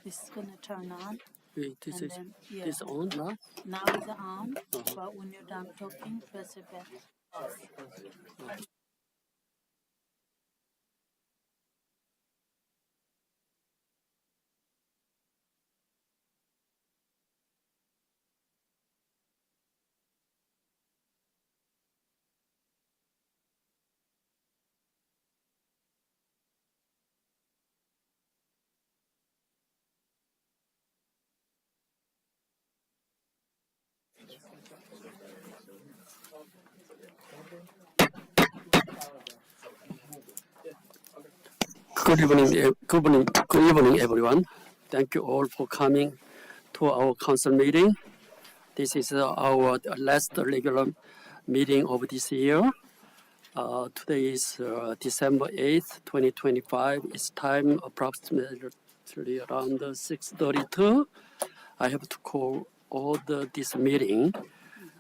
This is gonna turn on. Wait, this And is then, yeah. this on now? Now it's on, but when you're done talking, press it back off. Good evening, everyone. Thank you all for coming to our council meeting. This is our last regular meeting of this year. Today is December 8th, 2025. It's time approximately around 6:32. I have to call this meeting.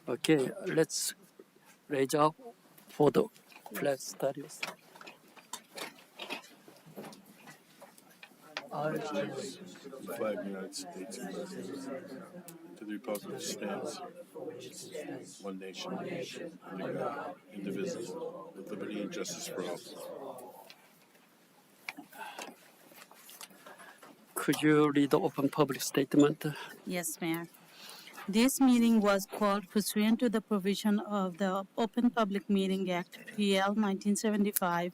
Okay, let's raise up for the flag studies. The flag of the United States of America, to the republic which stands, one nation, under God, indivisible, with liberty and justice for all. Could you read the open public statement? Yes, Mayor. This meeting was called pursuant to the provision of the Open Public Meeting Act, PL 1975,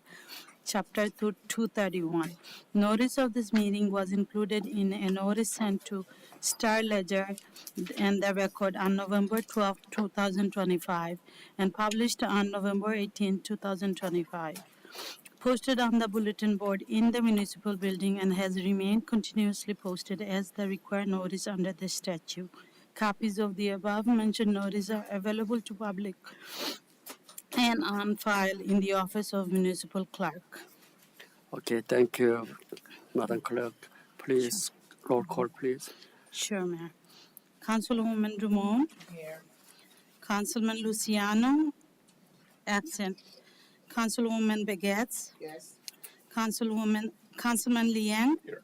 Chapter 231. Notice of this meeting was included in a notice sent to Star Ledger and the Record on November 12, 2025, and published on November 18, 2025. Posted on the bulletin board in the municipal building and has remained continuously posted as the required notice under the statute. Copies of the above mentioned notice are available to public and on file in the office of municipal clerk. Okay, thank you, Madam Clerk. Please, roll call, please. Sure, Mayor. Councilwoman Drummond. Here. Councilman Luciano. Absent. Councilwoman Begets. Yes. Councilman Liang. Here.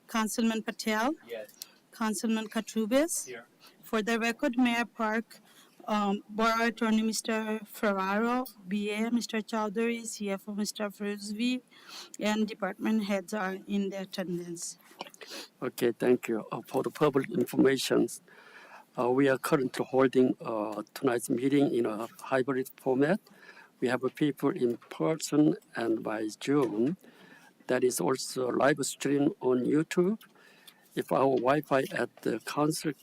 Councilman Patel. Yes. Councilman Katrubis. Here. For the record, Mayor Park, Borough Attorney Mr. Ferraro, BA Mr. Chowdhury, CFO Mr. Frizvi, and department heads are in the attendance. Okay, thank you. For the public information, we are currently holding tonight's meeting in a hybrid format. We have people in person and by Zoom. That is also live stream on YouTube. If our Wi-Fi at the council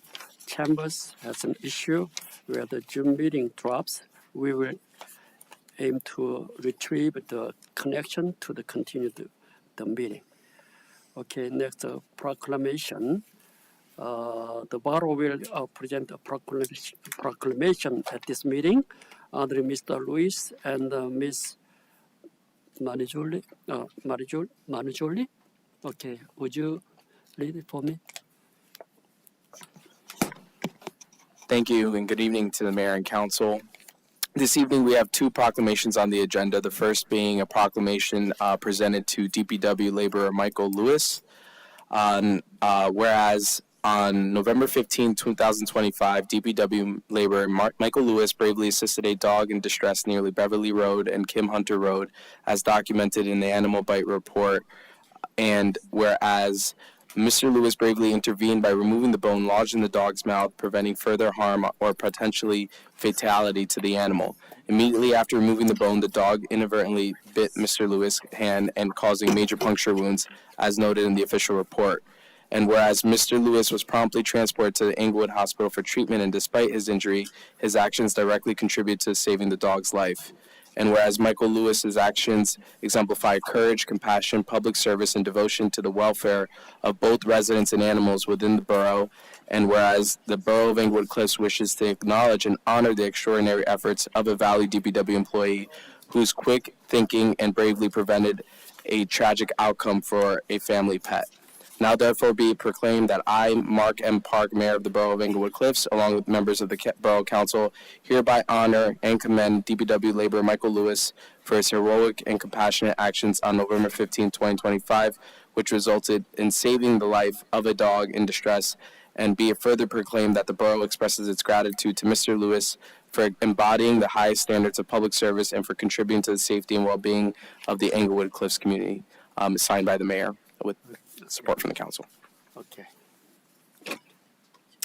chambers has an issue where the Zoom meeting drops, we will aim to retrieve the connection to the continue the meeting. Okay, next proclamation. The borough will present a proclamation at this meeting under Mr. Lewis and Ms. Manijoli. Okay, would you read it for me? Thank you, and good evening to the Mayor and Council. This evening, we have two proclamations on the agenda, the first being a proclamation presented to DPW laborer Michael Lewis. Whereas on November 15, 2025, DPW laborer Michael Lewis bravely assisted a dog in distress near Beverly Road and Kim Hunter Road, as documented in the Animal Bite report. And whereas Mr. Lewis bravely intervened by removing the bone lodged in the dog's mouth, preventing further harm or potentially fatality to the animal. Immediately after removing the bone, the dog inadvertently bit Mr. Lewis' hand and causing major puncture wounds, as noted in the official report. And whereas Mr. Lewis was promptly transported to the Englewood Hospital for treatment, and despite his injury, his actions directly contribute to saving the dog's life. And whereas Michael Lewis's actions exemplify courage, compassion, public service, and devotion to the welfare of both residents and animals within the borough, and whereas the Borough of Englewood Cliffs wishes to acknowledge and honor the extraordinary efforts of a valued DPW employee whose quick thinking and bravely prevented a tragic outcome for a family pet. Now therefore be it proclaimed that I, Mark M. Park, Mayor of the Borough of Englewood Cliffs, along with members of the Borough Council, hereby honor and commend DPW laborer Michael Lewis for his heroic and compassionate actions on November 15, 2025, which resulted in saving the life of a dog in distress, and be it further proclaimed that the borough expresses its gratitude to Mr. Lewis for embodying the highest standards of public service and for contributing to the safety and well-being of the Englewood Cliffs community. Signed by the mayor with support from the council. Okay.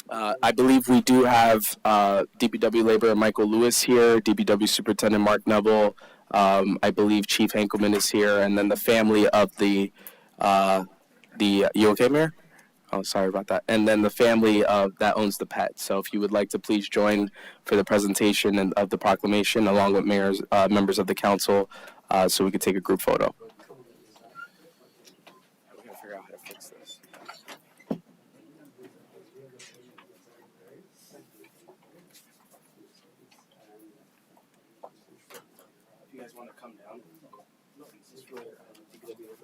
I believe we do have DPW laborer Michael Lewis here, DPW Superintendent Mark Neville. I believe Chief Hankelman is here, and then the family of the you okay, Mayor? Oh, sorry about that. And then the family that owns the pet. So if you would like to please join for the presentation of the proclamation, along with members of the council, so we could take a group photo. We're gonna figure out how to fix this. If you guys want to come down, this is for DPW.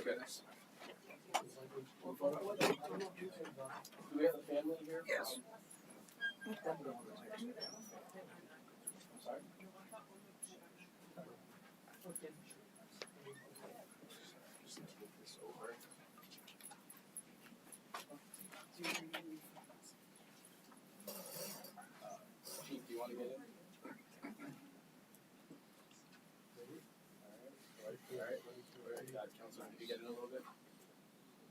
Goodness. Do we have a family here? Yes. I'm sorry? Okay. Just take this over. Chief, do you want to get in? All right. Councilman, can you get in a little bit?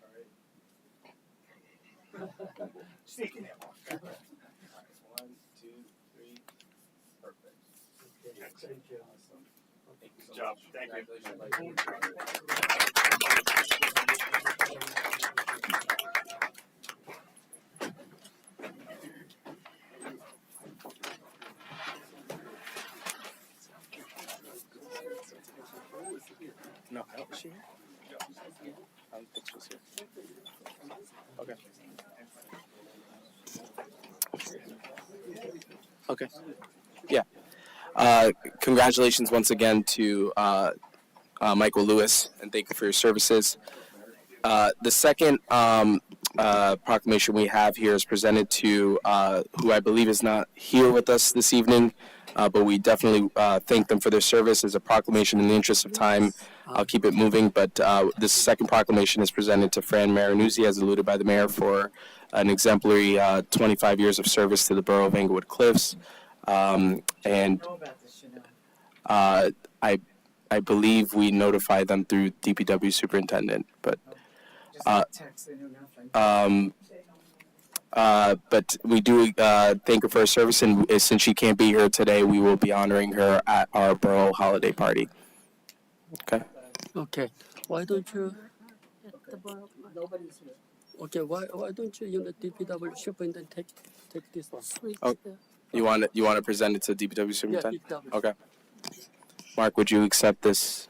All right. Shaking it. All right. 1, 2, 3. Perfect. Thank you. Awesome. Thank you so much. Thank you. No, I don't. Is she here? I don't think she's here. Okay. Okay. Yeah. Congratulations once again to Michael Lewis, and thank you for your services. The second proclamation we have here is presented to who I believe is not here with us this evening, but we definitely thank them for their service. As a proclamation in the interest of time, I'll keep it moving, but this second proclamation is presented to Fran Marinuzzi, as alluded by the mayor, for an exemplary 25 years of service to the borough of Englewood Cliffs. I believe we notified them through DPW superintendent, but but we do thank her for her service, and since she can't be here today, we will be honoring her at our borough holiday party. Okay. Okay. Why don't you? Nobody's here. Okay. Why don't you, the DPW superintendent, take this one? Oh, you want to present it to DPW superintendent? Yeah, DPW. Okay. Mark, would you accept this?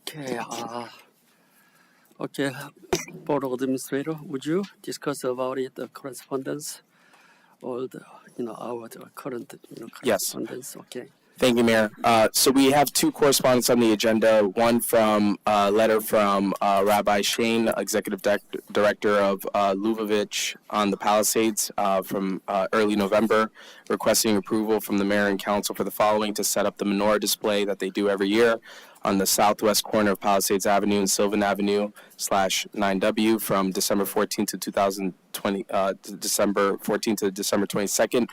Okay. Okay. Board Administrator, would you discuss about it, the correspondence, or the our current Yes. correspondence? Okay. Thank you, Mayor. So we have two correspondents on the agenda. One from a letter from Rabbi Shane, Executive Director of Lubavitch on the Palisades from early November, requesting approval from the Mayor and Council for the following: to set up the menorah display that they do every year on the southwest corner of Palisades Avenue and Sylvan Avenue /9W from December 14th to 2020, December 14th to December 22nd,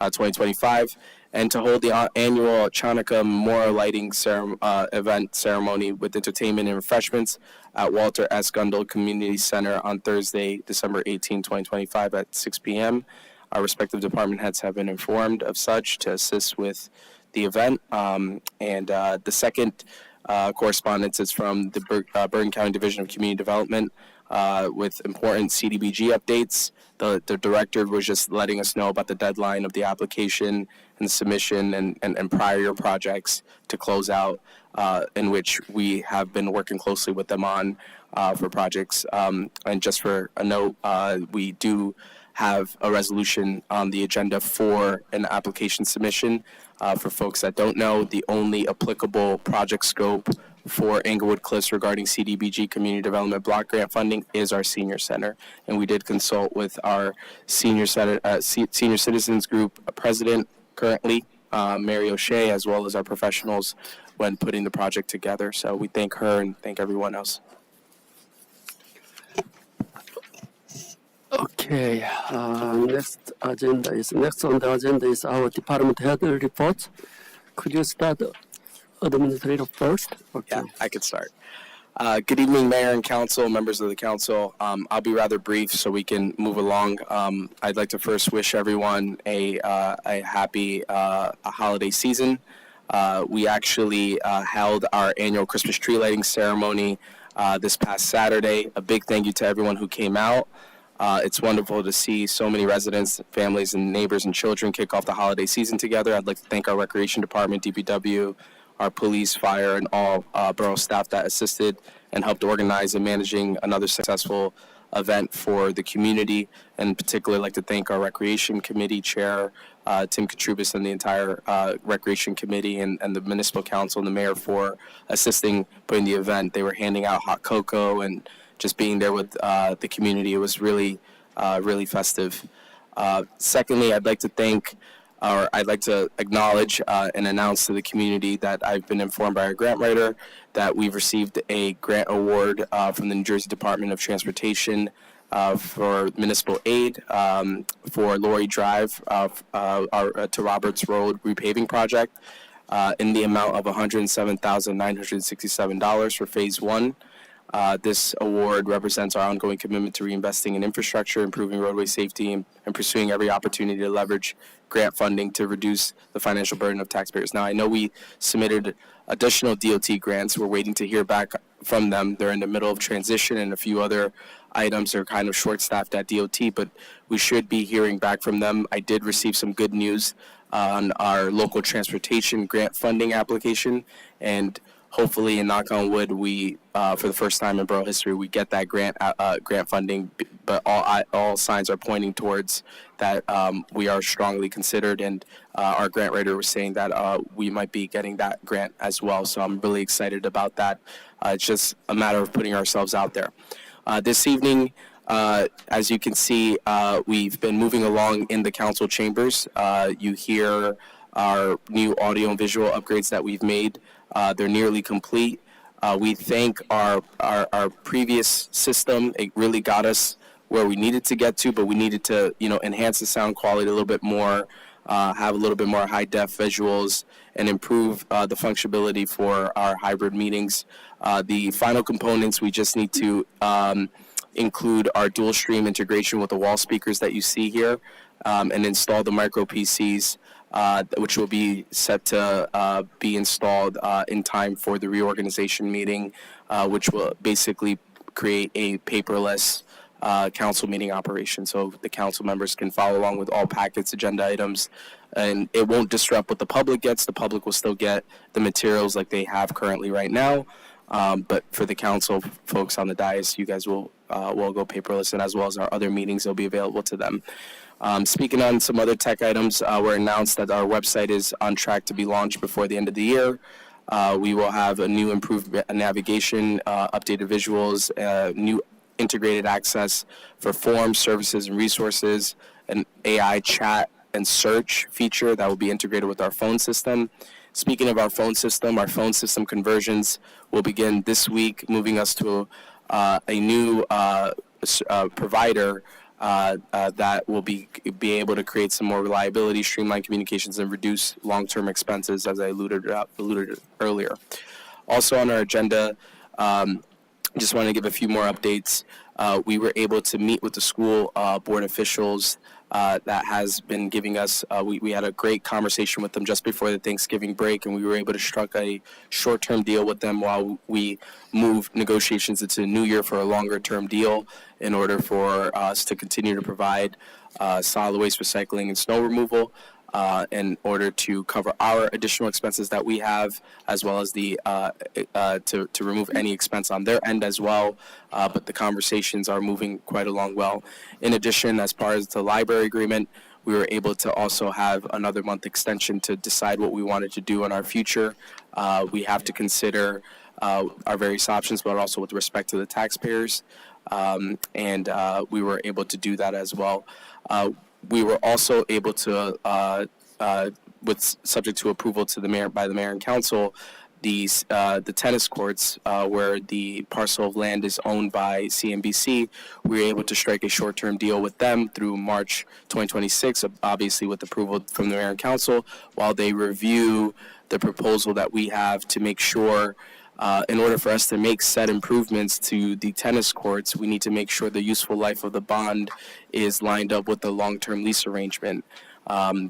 2025. And to hold the annual Chanukah Memorial Lighting event ceremony with entertainment and refreshments at Walter S. Gundel Community Center on Thursday, December 18, 2025 at 6 p.m. Our respective department heads have been informed of such to assist with the event. The second correspondence is from the Bergen County Division of Community Development. with important CDBG updates. The director was just letting us know about the deadline of the application and submission and prior year projects to close out, in which we have been working closely with them on for projects. And just for a note, we do have a resolution on the agenda for an application submission. For folks that don't know, the only applicable project scope for Englewood Cliffs regarding CDBG Community Development Block Grant funding is our senior center, and we did consult with our senior citizens group president currently, Mary O'Shea, as well as our professionals when putting the project together. So we thank her and thank everyone else. Okay, next on the agenda is our department head report. Could you start administrator first? Okay. Yeah, I could start. Good evening, Mayor and Council, members of the Council. I'll be rather brief so we can move along. I'd like to first wish everyone a happy holiday season. We actually held our annual Christmas tree lighting ceremony this past Saturday. A big thank you to everyone who came out. It's wonderful to see so many residents, families, and neighbors and children kick off the holiday season together. I'd like to thank our Recreation Department, DPW, our police, fire, and all borough staff that assisted and helped organize and managing another successful event for the community. And in particular, I'd like to thank our Recreation Committee Chair, Tim Katrubis, and the entire Recreation Committee and the Municipal Council and the Mayor for assisting putting the event. They were handing out hot cocoa and just being there with the community. It was really, really festive. Secondly, I'd like to acknowledge and announce to the community that I've been informed by our grant writer that we've received a grant award from the New Jersey Department of Transportation for municipal aid for Lorry Drive to Roberts Road repaving project in the amount of $107,967 for Phase 1. This award represents our ongoing commitment to reinvesting in infrastructure, improving roadway safety, and pursuing every opportunity to leverage grant funding to reduce the financial burden of taxpayers. Now, I know we submitted additional DOT grants. We're waiting to hear back from them. They're in the middle of transition, and a few other items are kind of short-staffed at DOT, but we should be hearing back from them. I did receive some good news on our local transportation grant funding application, and hopefully, and knock on wood, we, for the first time in borough history, we get that grant funding. But all signs are pointing towards that we are strongly considered, and our grant writer was saying that we might be getting that grant as well. So I'm really excited about that. It's just a matter of putting ourselves out there. This evening, as you can see, we've been moving along in the council chambers. You hear our new audio and visual upgrades that we've made. They're nearly complete. We thank our previous system. It really got us where we needed to get to, but we needed to, enhance the sound quality a little bit more, have a little bit more high-def visuals, and improve the functionality for our hybrid meetings. The final components, we just need to include our dual stream integration with the wall speakers that you see here, and install the micro PCs, which will be set to be installed in time for the reorganization meeting, which will basically create a paperless council meeting operation, so the council members can follow along with all packets, agenda items, and it won't disrupt what the public gets. The public will still get the materials like they have currently right now, but for the council folks on the dais, you guys will go paperless, and as well as our other meetings, they'll be available to them. Speaking on some other tech items, we're announced that our website is on track to be launched before the end of the year. We will have a new improved navigation, updated visuals, new integrated access for forms, services, and resources, an AI chat and search feature that will be integrated with our phone system. Speaking of our phone system conversions will begin this week, moving us to a new provider that will be able to create some more reliability, streamline communications, and reduce long-term expenses, as I alluded earlier. Also on our agenda, just want to give a few more updates. We were able to meet with the school board officials that has been giving us, we had a great conversation with them just before the Thanksgiving break, and we were able to strike a short-term deal with them while we moved negotiations into the new year for a longer-term deal in order for us to continue to provide solid waste recycling and snow removal in order to cover our additional expenses that we have, as well as the to remove any expense on their end as well. But the conversations are moving quite along well. In addition, as far as the library agreement, we were able to also have another month extension to decide what we wanted to do in our future. We have to consider our various options, but also with respect to the taxpayers. And we were able to do that as well. We were also able to, with subject to approval to the mayor by the mayor and council, the tennis courts where the parcel of land is owned by CNBC, we were able to strike a short-term deal with them through March 2026, obviously with approval from the mayor and council, while they review the proposal that we have to make sure in order for us to make said improvements to the tennis courts, we need to make sure the useful life of the bond is lined up with the long-term lease arrangement.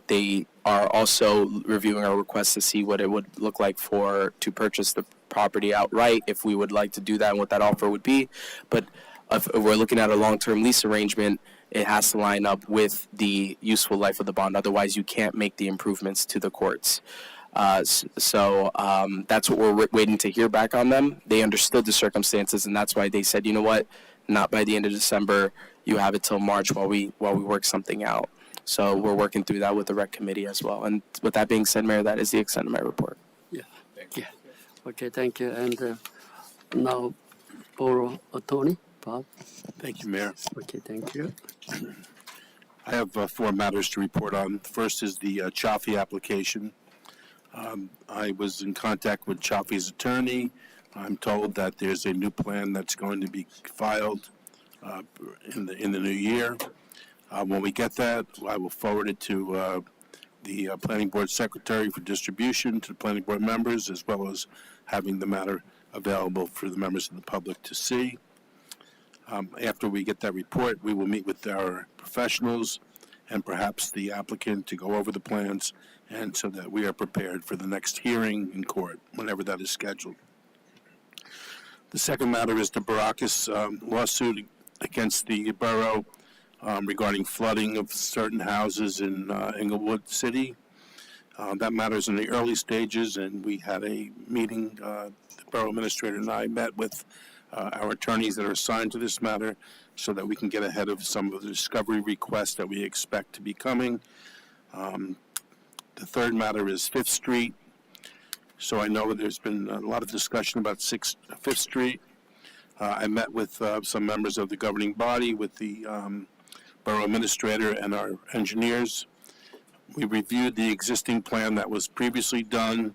They are also reviewing our request to see what it would look like to purchase the property outright, if we would like to do that and what that offer would be. But if we're looking at a long-term lease arrangement, it has to line up with the useful life of the bond. Otherwise, you can't make the improvements to the courts. So that's what we're waiting to hear back on them. They understood the circumstances, and that's why they said, you know what, not by the end of December. You have it till March while we work something out. So we're working through that with the rec committee as well. And with that being said, Mayor, that is the extent of my report. Yeah. Okay, thank you. And now, Borough Attorney Bob. Thank you, Mayor. Okay, thank you. I have 4 matters to report on. The first is the Chaffee application. I was in contact with Chaffee's attorney. I'm told that there's a new plan that's going to be filed in the new year. When we get that, I will forward it to the planning board secretary for distribution to the planning board members, as well as having the matter available for the members of the public to see. After we get that report, we will meet with our professionals and perhaps the applicant to go over the plans, and so that we are prepared for the next hearing in court, whenever that is scheduled. The second matter is the Baracus lawsuit against the borough regarding flooding of certain houses in Englewood City. That matter is in the early stages, and we had a meeting, the borough administrator and I met with our attorneys that are assigned to this matter so that we can get ahead of some of the discovery requests that we expect to be coming. The third matter is 5th Street. So I know that there's been a lot of discussion about 5th Street. I met with some members of the governing body, with the borough administrator and our engineers. We reviewed the existing plan that was previously done.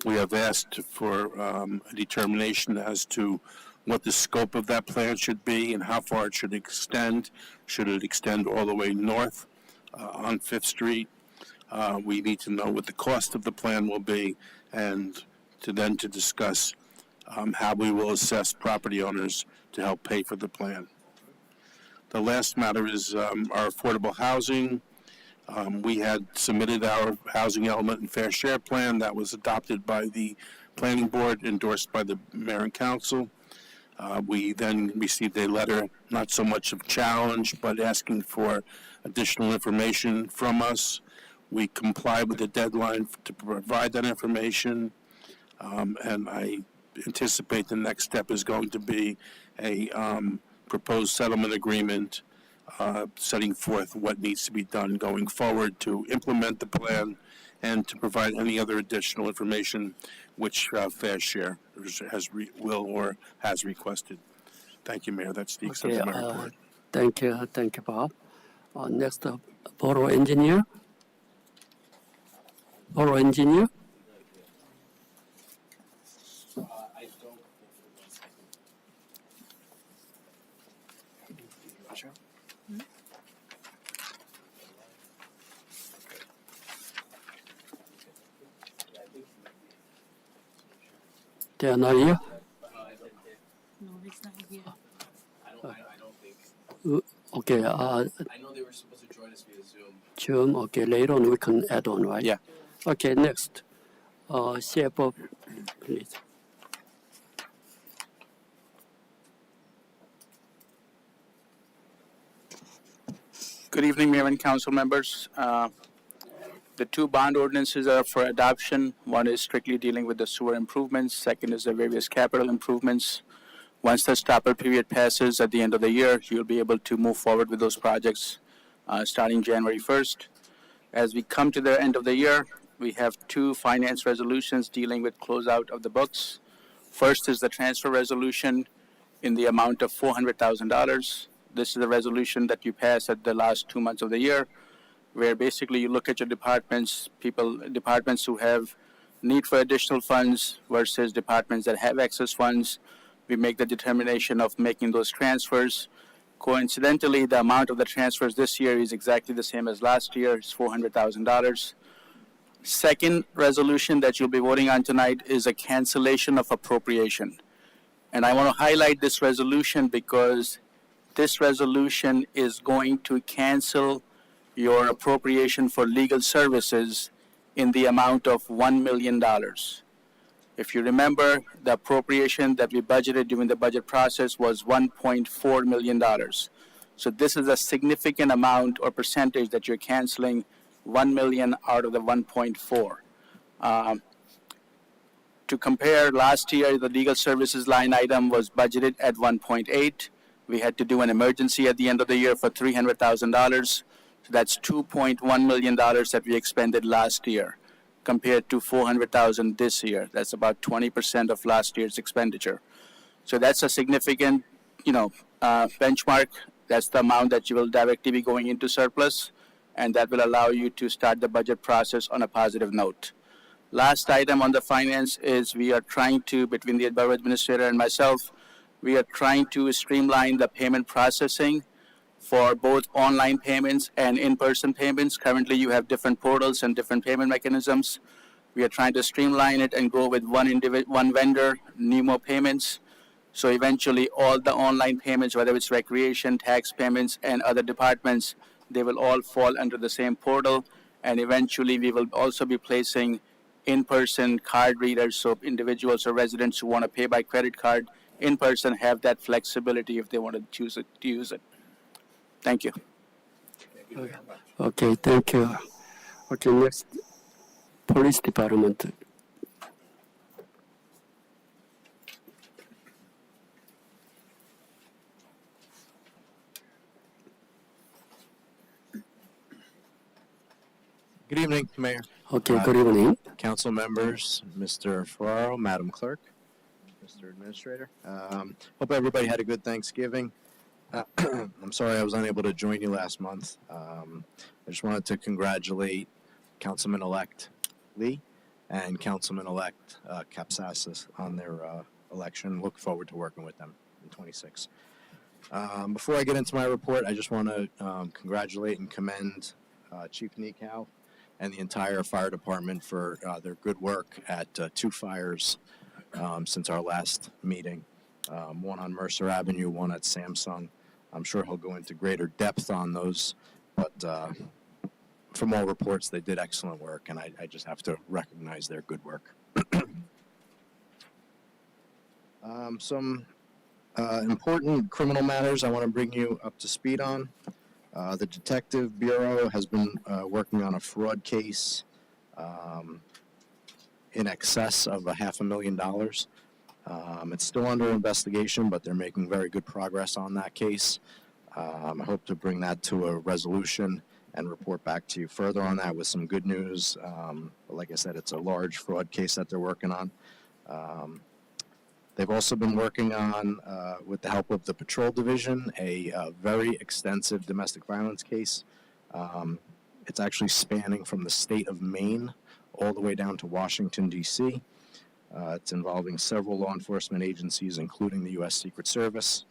We have asked for a determination as to what the scope of that plan should be and how far it should extend. Should it extend all the way north on 5th Street? We need to know what the cost of the plan will be, and to discuss how we will assess property owners to help pay for the plan. The last matter is our affordable housing. We had submitted our housing element and fair share plan that was adopted by the planning board, endorsed by the mayor and council. We then received a letter, not so much of challenge, but asking for additional information from us. We complied with the deadline to provide that information, and I anticipate the next step is going to be a proposed settlement agreement setting forth what needs to be done going forward to implement the plan and to provide any other additional information which Fair Share has requested. Thank you, Mayor. That's the extent of my report. Thank you, Bob. Next up, Borough Engineer. Borough Engineer. They are not here? No, he's not here. Okay. I know they were supposed assume, okay, later on we can add on, right? Yeah. Okay, next. CFO, please. Good evening, Mayor and Council members. The two bond ordinances are for adoption. One is strictly dealing with the sewer improvements. Second is the various capital improvements. Once the stopper period passes at the end of the year, you'll be able to move forward with those projects starting January 1st. As we come to the end of the year, we have two finance resolutions dealing with closeout of the books. First is the transfer resolution in the amount of $400,000. This is a resolution that you pass at the last 2 months of the year, where basically you look at your departments who have need for additional funds versus departments that have excess funds. We make the determination of making those transfers. Coincidentally, the amount of the transfers this year is exactly the same as last year. It's $400,000. Second resolution that you'll be voting on tonight is a cancellation of appropriation. And I want to highlight this resolution because this resolution is going to cancel your appropriation for legal services in the amount of $1 million. If you remember, the appropriation that we budgeted during the budget process was $1.4 million. So this is a significant amount or percentage that you're canceling, 1 million out of the 1.4. To compare, last year, the legal services line item was budgeted at 1.8. We had to do an emergency at the end of the year for $300,000. So that's $2.1 million that we expended last year, compared to $400,000 this year. That's about 20% of last year's expenditure. So that's a significant, benchmark. That's the amount that you will directly be going into surplus, and that will allow you to start the budget process on a positive note. Last item on the finance is we are trying to, between the borough administrator and myself, we are trying to streamline the payment processing for both online payments and in-person payments. Currently, you have different portals and different payment mechanisms. We are trying to streamline it and go with one vendor, Nemo Payments. So eventually, all the online payments, whether it's recreation, tax payments, and other departments, they will all fall under the same portal. And eventually, we will also be placing in-person card readers, so individuals or residents who want to pay by credit card in person have that flexibility if they want to use it. Thank you. Okay, thank you. Okay, next, Police Department. Good evening, Mayor, Okay, good evening. Council members, Mr. Ferraro, Madam Clerk, Mr. Administrator. Hope everybody had a good Thanksgiving. I'm sorry I was unable to join you last month. I just wanted to congratulate Councilman-elect Lee and Councilman-elect Kapsasas on their election. Look forward to working with them in 26. Before I get into my report, I just want to congratulate and commend Chief Nikow and the entire fire department for their good work at 2 fires since our last meeting. One on Mercer Avenue, one at Samsung. I'm sure he'll go into greater depth on those, but from all reports, they did excellent work, and I just have to recognize their good work. Some important criminal matters I want to bring you up to speed on. The Detective Bureau has been working on a fraud case in excess of $500,000. It's still under investigation, but they're making very good progress on that case. I hope to bring that to a resolution and report back to you further on that with some good news. But like I said, it's a large fraud case that they're working on. They've also been working on, with the help of the Patrol Division, a very extensive domestic violence case. It's actually spanning from the state of Maine all the way down to Washington, D.C. It's involving several law enforcement agencies, including the U.S. Secret Service,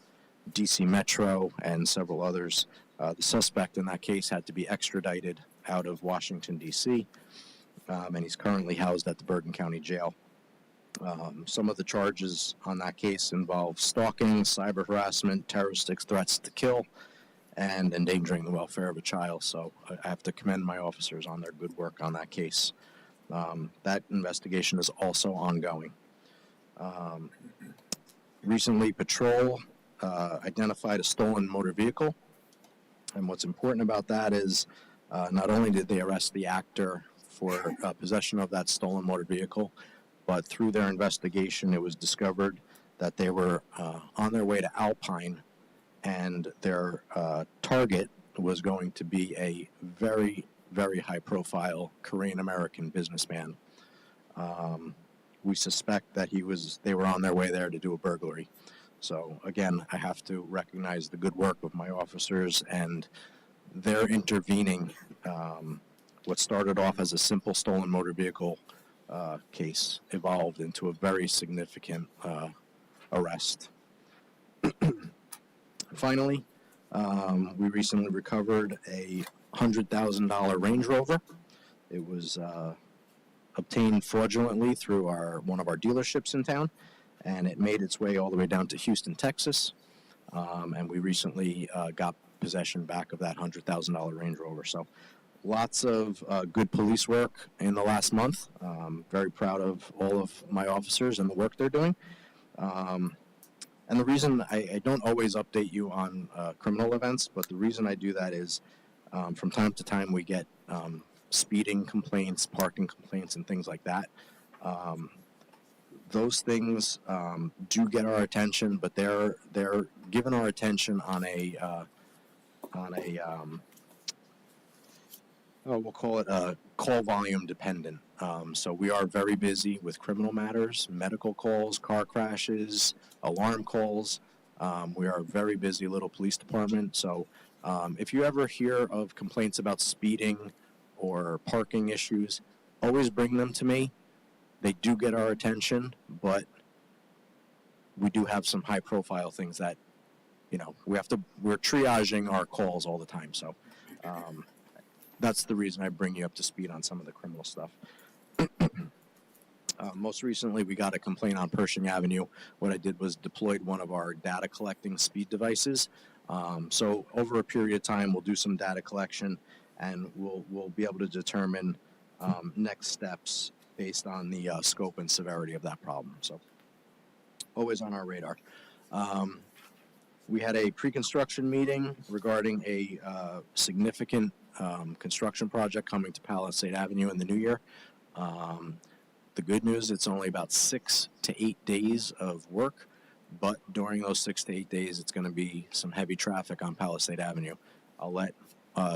D.C. Metro, and several others. The suspect in that case had to be extradited out of Washington, D.C., and he's currently housed at the Bergen County Jail. Some of the charges on that case involve stalking, cyber harassment, terroristic threats to kill, and endangering the welfare of a child. So I have to commend my officers on their good work on that case. That investigation is also ongoing. Recently, patrol identified a stolen motor vehicle. And what's important about that is not only did they arrest the actor for possession of that stolen motor vehicle, but through their investigation, it was discovered that they were on their way to Alpine, and their target was going to be a very, very high-profile Korean-American businessman. We suspect that they were on their way there to do a burglary. So again, I have to recognize the good work of my officers and their intervening. What started off as a simple stolen motor vehicle case evolved into a very significant arrest. Finally, we recently recovered a $100,000 Range Rover. It was obtained fraudulently through one of our dealerships in town, and it made its way all the way down to Houston, Texas. And we recently got possession back of that $100,000 Range Rover. So lots of good police work in the last month. Very proud of all of my officers and the work they're doing. And the reason I don't always update you on criminal events, but the reason I do that is from time to time we get speeding complaints, parking complaints, and things like that. Those things do get our attention, but they're given our attention on a we'll call it a call volume dependent. So we are very busy with criminal matters, medical calls, car crashes, alarm calls. We are a very busy little police department. So if you ever hear of complaints about speeding or parking issues, always bring them to me. They do get our attention, but we do have some high profile things that, we're triaging our calls all the time. So that's the reason I bring you up to speed on some of the criminal stuff. Most recently, we got a complaint on Pershing Avenue. What I did was deployed one of our data collecting speed devices. So over a period of time, we'll do some data collection, and we'll be able to determine next steps based on the scope and severity of that problem. So always on our radar. We had a pre-construction meeting regarding a significant construction project coming to Palisade Avenue in the new year. The good news, it's only about 6 to 8 days of work, but during those 6 to 8 days, it's going to be some heavy traffic on Palisade Avenue. I'll let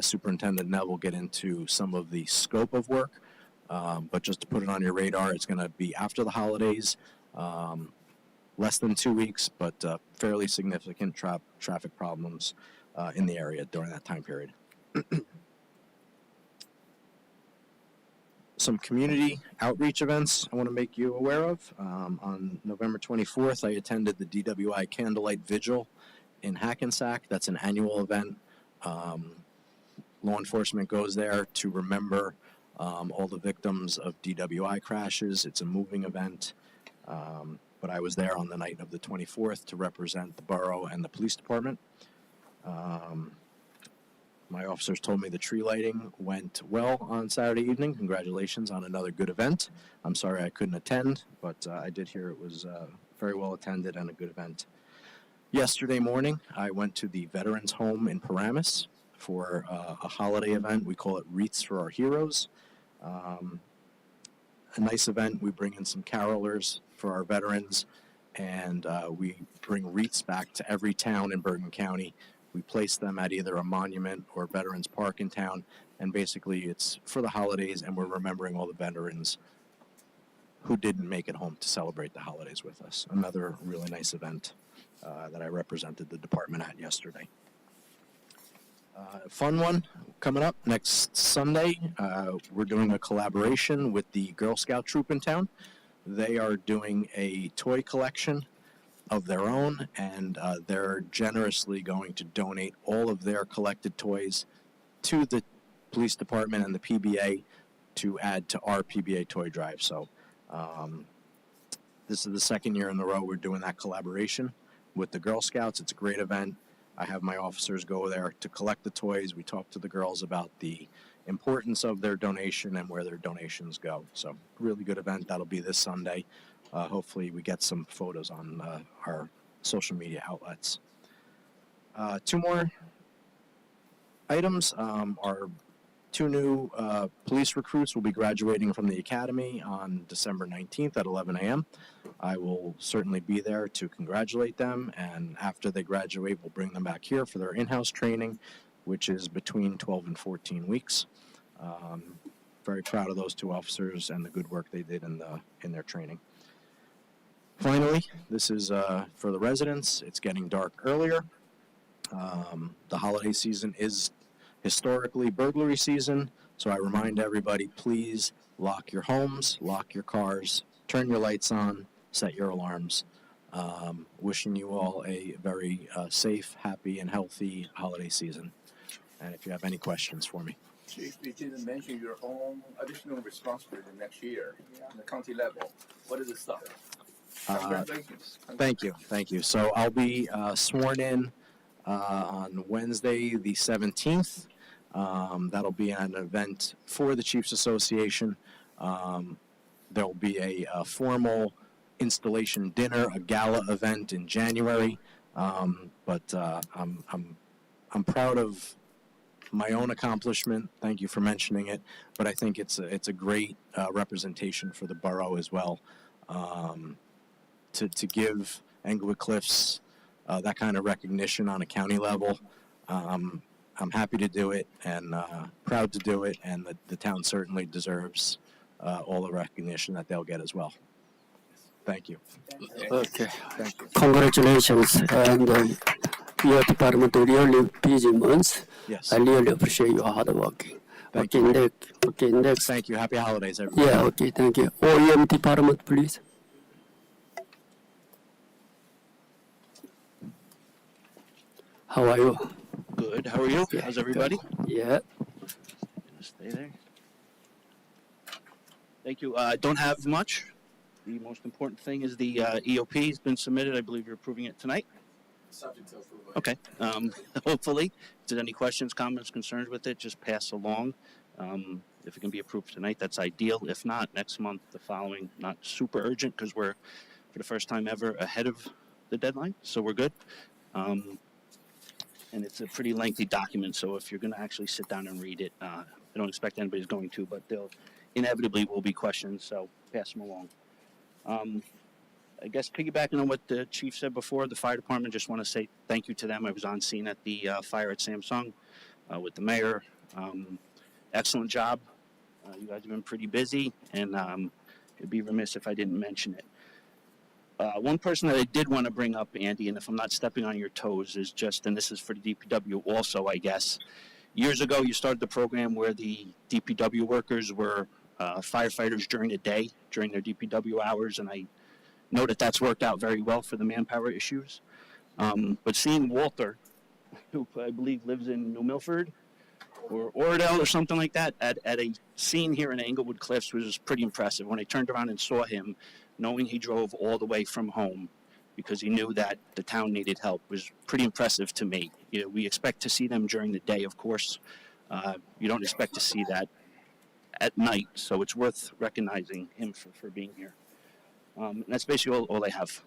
Superintendent Neville get into some of the scope of work, but just to put it on your radar, it's going to be after the holidays, less than 2 weeks, but fairly significant traffic problems in the area during that time period. Some community outreach events I want to make you aware of. On November 24th, I attended the DWI Candlelight Vigil in Hackensack. That's an annual event. Law enforcement goes there to remember all the victims of DWI crashes. It's a moving event. But I was there on the night of the 24th to represent the borough and the police department. My officers told me the tree lighting went well on Saturday evening. Congratulations on another good event. I'm sorry I couldn't attend, but I did hear it was very well attended and a good event. Yesterday morning, I went to the Veterans Home in Paramus for a holiday event. We call it Wreaths for Our Heroes. A nice event. We bring in some carolers for our veterans, and we bring wreaths back to every town in Bergen County. We place them at either a monument or Veterans Park in town, and basically it's for the holidays, and we're remembering all the veterans who didn't make it home to celebrate the holidays with us. Another really nice event that I represented the department at yesterday. Fun one coming up next Sunday. We're doing a collaboration with the Girl Scout troop in town. They are doing a toy collection of their own, and they're generously going to donate all of their collected toys to the police department and the PBA to add to our PBA toy drive. So this is the second year in a row we're doing that collaboration with the Girl Scouts. It's a great event. I have my officers go there to collect the toys. We talk to the girls about the importance of their donation and where their donations go. So really good event. That'll be this Sunday. Hopefully we get some photos on our social media outlets. Two more items. Our two new police recruits will be graduating from the academy on December 19th at 11 a.m. I will certainly be there to congratulate them, and after they graduate, we'll bring them back here for their in-house training, which is between 12 and 14 weeks. Very proud of those two officers and the good work they did in their training. Finally, this is for the residents. It's getting dark earlier. The holiday season is historically burglary season, so I remind everybody, please lock your homes, lock your cars, turn your lights on, set your alarms. Wishing you all a very safe, happy, and healthy holiday season. And if you have any questions for me. Chief, you didn't mention your own additional responsibility next year on the county level. What is the stuff? Congratulations. Thank you. So I'll be sworn in on Wednesday, the 17th. That'll be an event for the Chiefs Association. There'll be a formal installation dinner, a gala event in January. But I'm proud of my own accomplishment. Thank you for mentioning it. But I think it's a great representation for the borough as well. To give Englewood Cliffs that kind of recognition on a county level. I'm happy to do it and proud to do it, and the town certainly deserves all the recognition that they'll get as well. Thank you. Okay. Thank you. Congratulations, and your department really busy months. Yes. I really appreciate your hard work. Thank Okay, you. next. Thank you. Happy holidays, everybody. Yeah, okay, thank you. OEM department, please. How are you? Good. How are you? Yeah, How's everybody? Yeah. Stay there. Thank you. I don't have much. The most important thing is the EOP has been submitted. I believe you're approving it tonight. Subject to approval. Okay. Hopefully, if there's any questions, comments, concerns with it, just pass along. If it can be approved tonight, that's ideal. If not, next month, the following. Not super urgent because we're, for the first time ever, ahead of the deadline, so we're good. And it's a pretty lengthy document, so if you're going to actually sit down and read it, I don't expect anybody's going to, but there inevitably will be questions, so pass them along. I guess piggybacking on what the chief said before, the fire department, just want to say thank you to them. I was on scene at the fire at Samsung with the mayor. Excellent job. You guys have been pretty busy, and it'd be remiss if I didn't mention it. One person that I did want to bring up, Andy, and if I'm not stepping on your toes, is just, and this is for the DPW also, I guess. Years ago, you started the program where the DPW workers were firefighters during the day, during their DPW hours, and I know that that's worked out very well for the manpower issues. But seeing Walter, who I believe lives in New Milford or Oradell or something like that, at a scene here in Englewood Cliffs was pretty impressive. When I turned around and saw him, knowing he drove all the way from home because he knew that the town needed help was pretty impressive to me. You know, we expect to see them during the day, of course. You don't expect to see that at night, so it's worth recognizing him for being here. And that's basically all I have.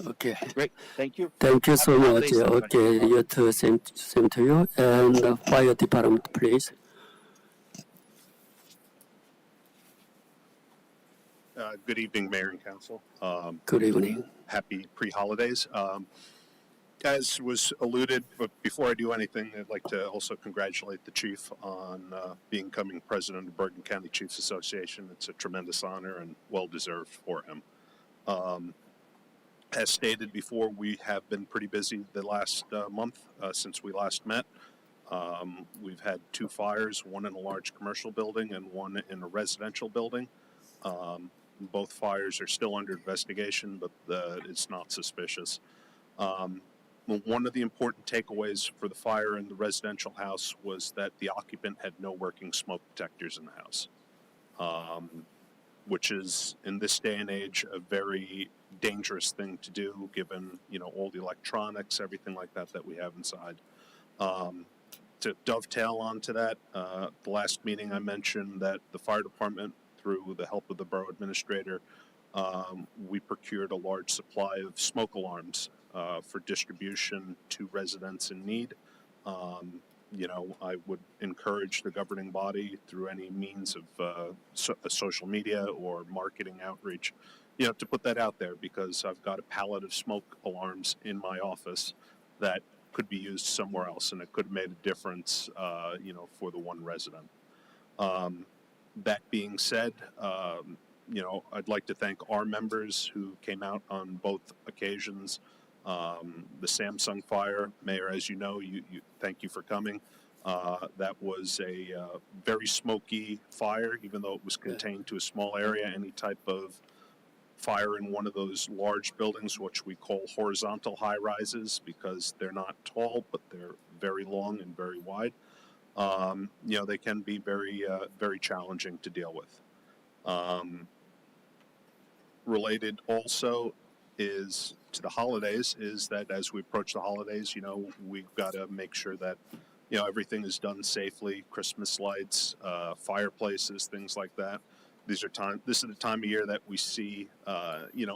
Okay. Great, thank you. Thank you so Happy much. holidays, everybody. Okay, you too. Same to you. And fire department, please. Good evening, Mayor and Council. Good evening. Happy pre-holidays. As was alluded, but before I do anything, I'd like to also congratulate the chief on becoming president of Bergen County Chiefs Association. It's a tremendous honor and well-deserved for him. As stated before, we have been pretty busy the last month since we last met. We've had 2 fires, one in a large commercial building and one in a residential building. Both fires are still under investigation, but it's not suspicious. One of the important takeaways for the fire in the residential house was that the occupant had no working smoke detectors in the house. which is in this day and age a very dangerous thing to do, given all the electronics, everything like that we have inside. To dovetail onto that, the last meeting I mentioned that the fire department, through the help of the borough administrator, we procured a large supply of smoke alarms for distribution to residents in need. I would encourage the governing body through any means of social media or marketing outreach, to put that out there, because I've got a pallet of smoke alarms in my office that could be used somewhere else, and it could have made a difference, for the one resident. That being said, I'd like to thank our members who came out on both occasions. The Samsung fire, Mayor, as you know, you thank you for coming. That was a very smoky fire, even though it was contained to a small area. Any type of fire in one of those large buildings, which we call horizontal high rises, because they're not tall, but they're very long and very wide. They can be very, very challenging to deal with. Related also is to the holidays, is that as we approach the holidays, we've got to make sure that, everything is done safely. Christmas lights, fireplaces, things like that. This is the time of year that we see,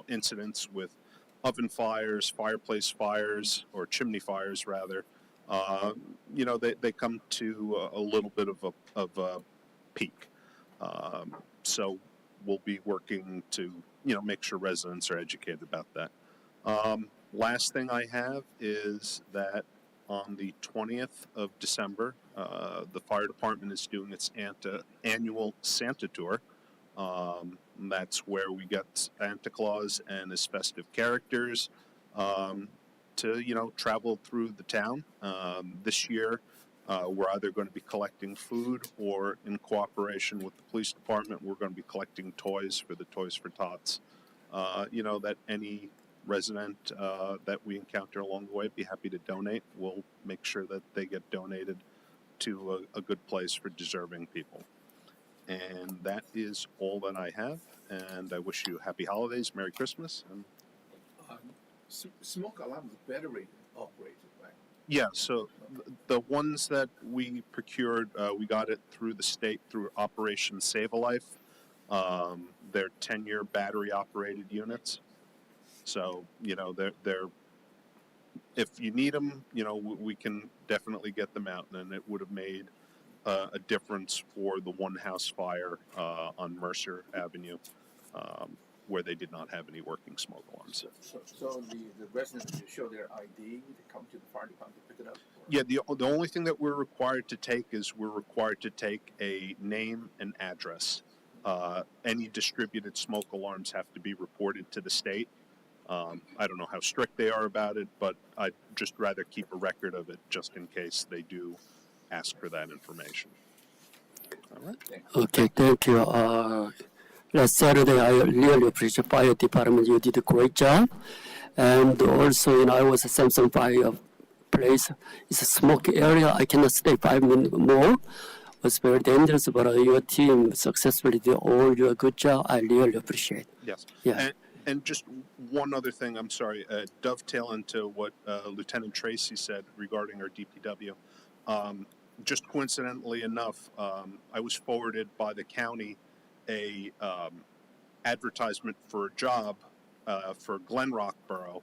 incidents with oven fires, fireplace fires, or chimney fires rather. They come to a little bit of a peak. So we'll be working to, make sure residents are educated about that. Last thing I have is that on the 20th of December, the fire department is doing its annual Santa tour. That's where we get Santa Claus and his festive characters to, travel through the town. This year, we're either going to be collecting food, or in cooperation with the police department, we're going to be collecting toys for the Toys for Tots. That any resident that we encounter along the way, be happy to donate. We'll make sure that they get donated to a good place for deserving people. And that is all that I have. And I wish you happy holidays, Merry Christmas. And Smoke alarm is battery operated, right? yeah, so the ones that we procured, we got it through the state through Operation Save a Life. They're 10-year battery operated units. So, they're if you need them, we can definitely get them out, and it would have made a difference for the one house fire on Mercer Avenue, where they did not have any working smoke alarms. So the residents should show their ID to come to the fire department to pick it up? Yeah, the only thing that we're required to take is we're required to take a name and address. Any distributed smoke alarms have to be reported to the state. I don't know how strict they are about it, but I'd just rather keep a record of it just in case they do ask for that information. All right. Okay, thank you. Last Saturday, I really appreciate fire department. You did a great job. And also, I was a Samsung fire place. It's a smoky area. I cannot stay 5 minutes more. It was very dangerous, but your team successfully did all your good job. I really appreciate. Yes. Yeah. And just one other thing, I'm sorry, dovetail into what Lieutenant Tracy said regarding our DPW. Just coincidentally enough, I was forwarded by the county a advertisement for a job for Glen Rock Borough,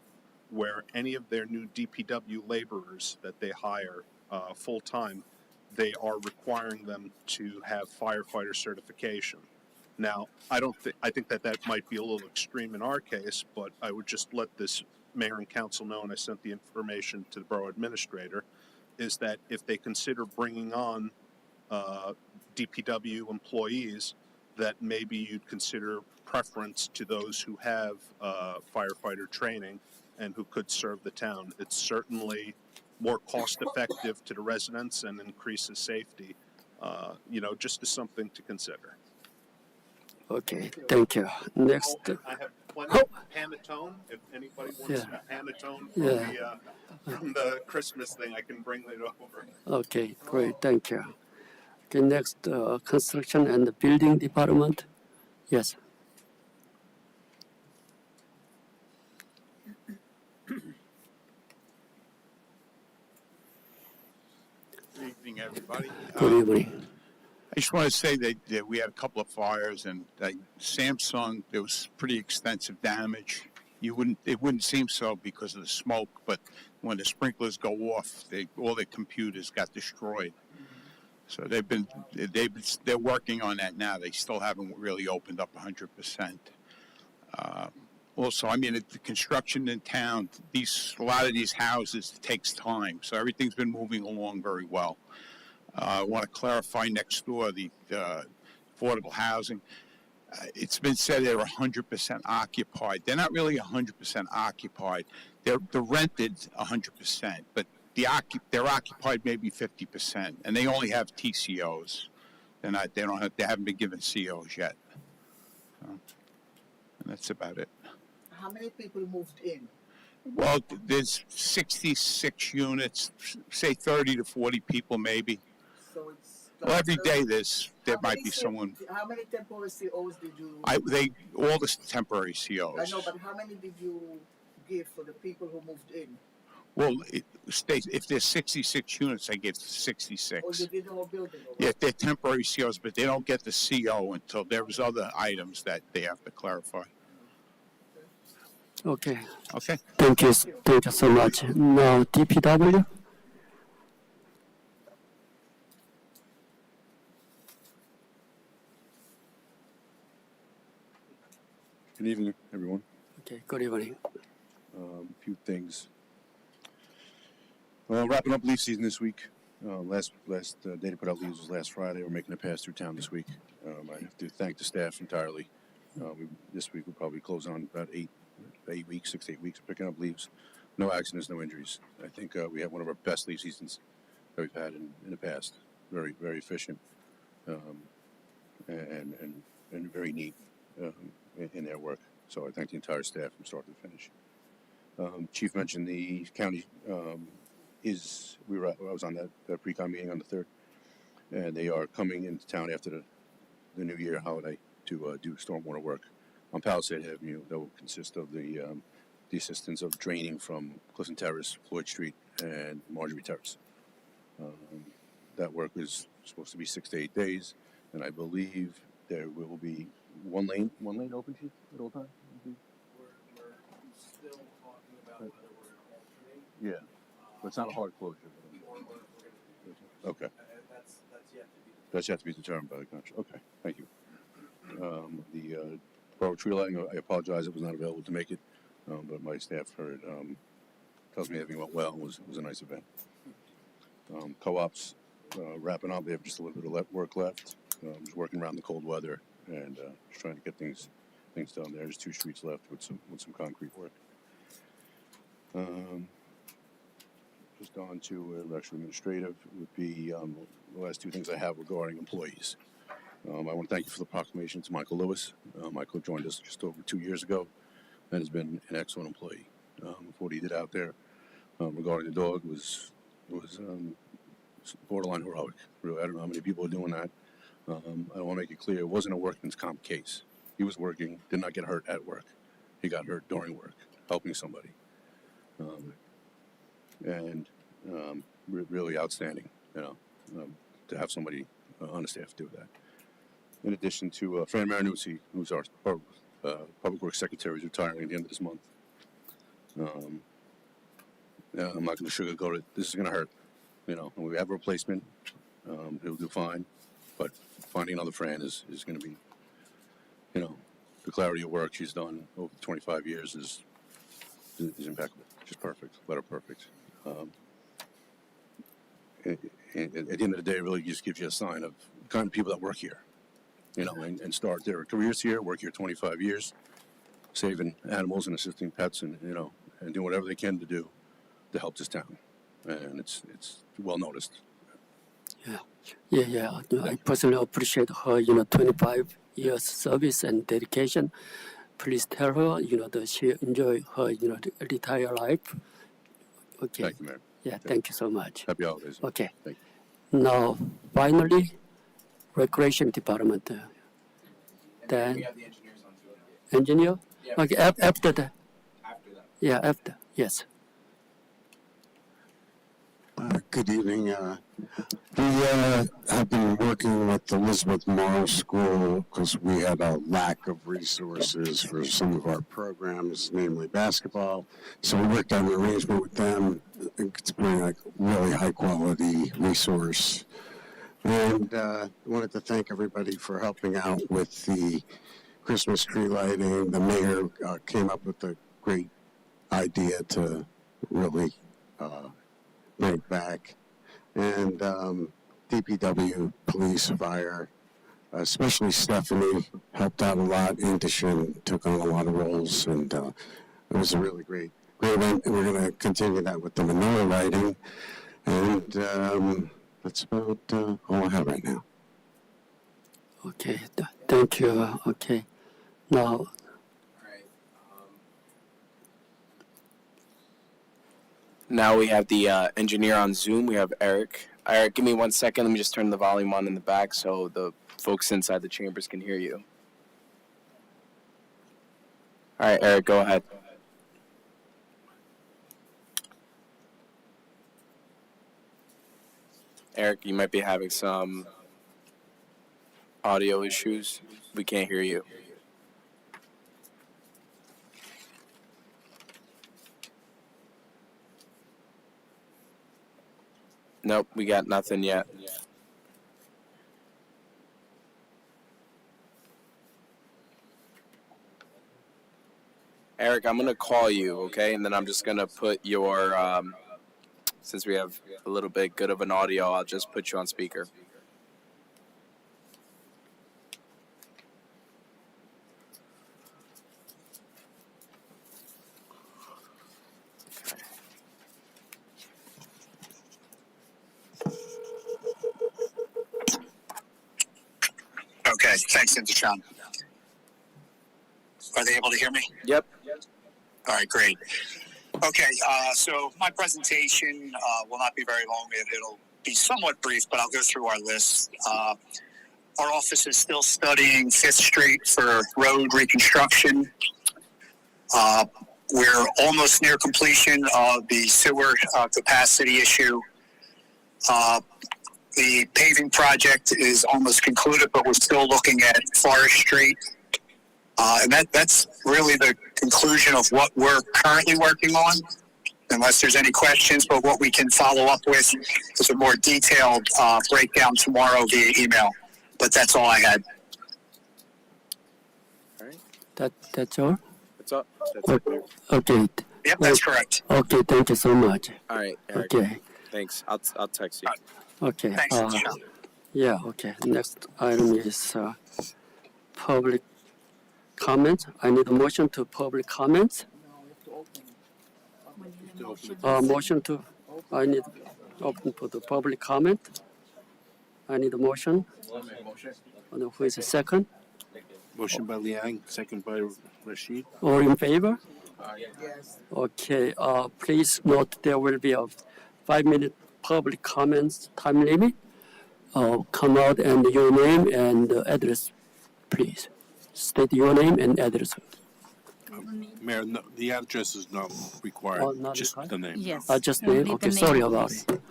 where any of their new DPW laborers that they hire full-time, they are requiring them to have firefighter certification. Now, I think that might be a little extreme in our case, but I would just let this mayor and council know, and I sent the information to the borough administrator, is that if they consider bringing on DPW employees, that maybe you'd consider preference to those who have firefighter training and who could serve the town. It's certainly more cost effective to the residents and increases safety, just as something to consider. Okay, thank you. Next. I have plenty of Panettone. If anybody wants Panettone from the Christmas thing, I can bring it over. Okay, great, thank you. Okay, next, construction and the building department. Yes. Good evening, everybody. Good evening. I just want to say that we had a couple of fires, and Samsung, there was pretty extensive damage. It wouldn't seem so because of the smoke, but when the sprinklers go off, all their computers got destroyed. So they're working on that now. They still haven't really opened up 100%. Also, I mean, the construction in town, a lot of these houses takes time, so everything's been moving along very well. I want to clarify next door, the affordable housing. It's been said they're 100% occupied. They're not really 100% occupied. They're rented 100%, but they're occupied maybe 50%, and they only have TCOs. They haven't been given COs yet. So, and that's about it. How many people moved in? Well, there's 66 units, say 30 to 40 people maybe. So it's Well, every day there might be someone. How many temporary COs did you? All the temporary COs. I know, but how many did you give for the people who moved in? Well, it states if there's 66 units, I give 66. Or you did the whole building? Or Yeah, they're temporary COs, but they don't get the CO until there's other items that they have to clarify. Okay. Okay. Thank you so much. Now, DPW. Good evening, everyone. Okay, good evening. A few things. Wrapping up leaf season this week. Last day to put out leaves was last Friday. We're making a pass through town this week. I have to thank the staff entirely. This week we'll probably close on about 6 to 8 weeks of picking up leaves. No accidents, no injuries. I think we have one of our best leaf seasons that we've had in the past. Very, very efficient, and very neat in their work. So I thank the entire staff from start to finish. Chief mentioned the county I was on that pre-con meeting on the 3rd, and they are coming into town after the New Year holiday to do stormwater work on Palisade Avenue. That will consist of the assistance of draining from Clifton Terrace, Floyd Street, and Marjorie Terrace. That work is supposed to be 6 to 8 days, and I believe there will be one lane open, Chief, at all times? We're still talking about whether we're going to alternate. Yeah, but it's not a hard closure. Or we're going to do. Okay. That's yet to be. That's yet to be determined by the country. Okay, thank you. The borough tree lighting, I apologize, it was not available to make it, but my staff heard, tells me everything went well. It was a nice event. Co-ops, wrapping up. They have just a little bit of work left. Just working around the cold weather and just trying to get things done there. There's 2 streets left with some concrete work. Just on to actually administrative would be the last 2 things I have regarding employees. I want to thank you for the proclamation to Michael Lewis. Michael joined us just over 2 years ago and has been an excellent employee. What he did out there regarding the dog was borderline heroic. Really, I don't know how many people are doing that. I want to make it clear, it wasn't a workman's comp case. He was working, did not get hurt at work. He got hurt during work, helping somebody. Really outstanding, to have somebody on the staff do that. In addition to Fran Marinuzzi, who's our Public Works Secretary, is retiring at the end of this month. I'm not going to sugarcoat it. This is going to hurt. And we have a replacement. He'll do fine. But finding another Fran is going to be, the clarity of work she's done over 25 years is impeccable. Just perfect. Letter perfect. At the end of the day, it really just gives you a sign of the kind of people that work here, and start their careers here, work here 25 years, saving animals and assisting pets and doing whatever they can to do to help this town. And it's well noticed. Yeah. I personally appreciate her, 25 years service and dedication. Please tell her, that she enjoy her, retire life. Okay. Thank you, Mayor. Yeah, thank you so much. Happy holidays. Okay. Thank you. Now, finally, Recreation Department. Then We have the engineers on too. engineer? Yeah. Okay, after that. After that. Yeah, after. Yes. Good evening. We have been working with the Elizabeth Morrow School because we had a lack of resources for some of our programs, namely basketball. So we worked out an arrangement with them to bring a really high quality resource. And wanted to thank everybody for helping out with the Christmas tree lighting. The mayor came up with a great idea to really bring it back. And DPW, police, fire, especially Stephanie, helped out a lot. Indishin took on a lot of roles, and it was a really great event. And we're going to continue that with the menorah lighting. And that's about all I have right now. Okay, thank you. Okay, now. Now we have the engineer on Zoom. We have Eric. Eric, give me 1 second. Let me just turn the volume on in the back so the folks inside the chambers can hear you. All right, Eric, go ahead. Eric, you might be having some audio issues. We can't hear you. Nope, we got nothing yet. Eric, I'm going to call you, okay? And then I'm just going to put your, since we have a little bit good of an audio, I'll just put you on speaker. Okay, thanks, Sean. Are they able to hear me? Yep. All right, great. Okay, so my presentation will not be very long. It'll be somewhat brief, but I'll go through our list. Our office is still studying 5th Street for road reconstruction. We're almost near completion of the sewer capacity issue. The paving project is almost concluded, but we're still looking at Forest Street. And that's really the conclusion of what we're currently working on, unless there's any questions. But what we can follow up with is a more detailed breakdown tomorrow via email. But that's all I had. All right. That's all? What's up? That's it. Okay. Yep, that's correct. Okay, thank you so much. All right, Eric. Okay. Thanks. I'll text you. Okay. Thanks, Sean. Yeah, okay. Next item is public comment. I need a motion to public comments. Motion to, I need open for the public comment. I need a motion. And who is the second? Motion by Liang, second by Rashid. All in favor? Yes. Okay, please note there will be a 5-minute public comments time limit. Come out and your name and address, please. State your name and address. Mayor, no, the address is not required, Oh, not just required? the name. Yes. Just Only name. the Okay, name, sorry about please. it.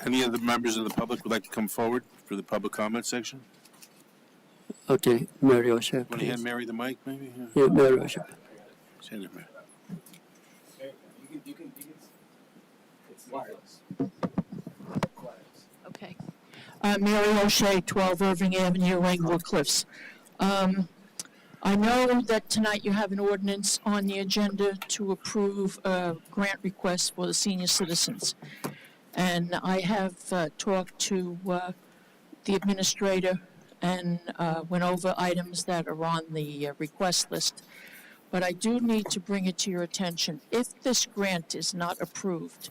Any of the members of the public would like to come forward for the public comment section? Okay, Mary O'Shea, Want to hand please. Mary the mic, maybe? Yeah, Mary O'Shea. Send it, Mary. It's wireless. Okay. Mary O'Shea, 12 Irving Avenue, Englewood Cliffs. I know that tonight you have an ordinance on the agenda to approve a grant request for the senior citizens. And I have talked to the administrator and went over items that are on the request list. But I do need to bring it to your attention. If this grant is not approved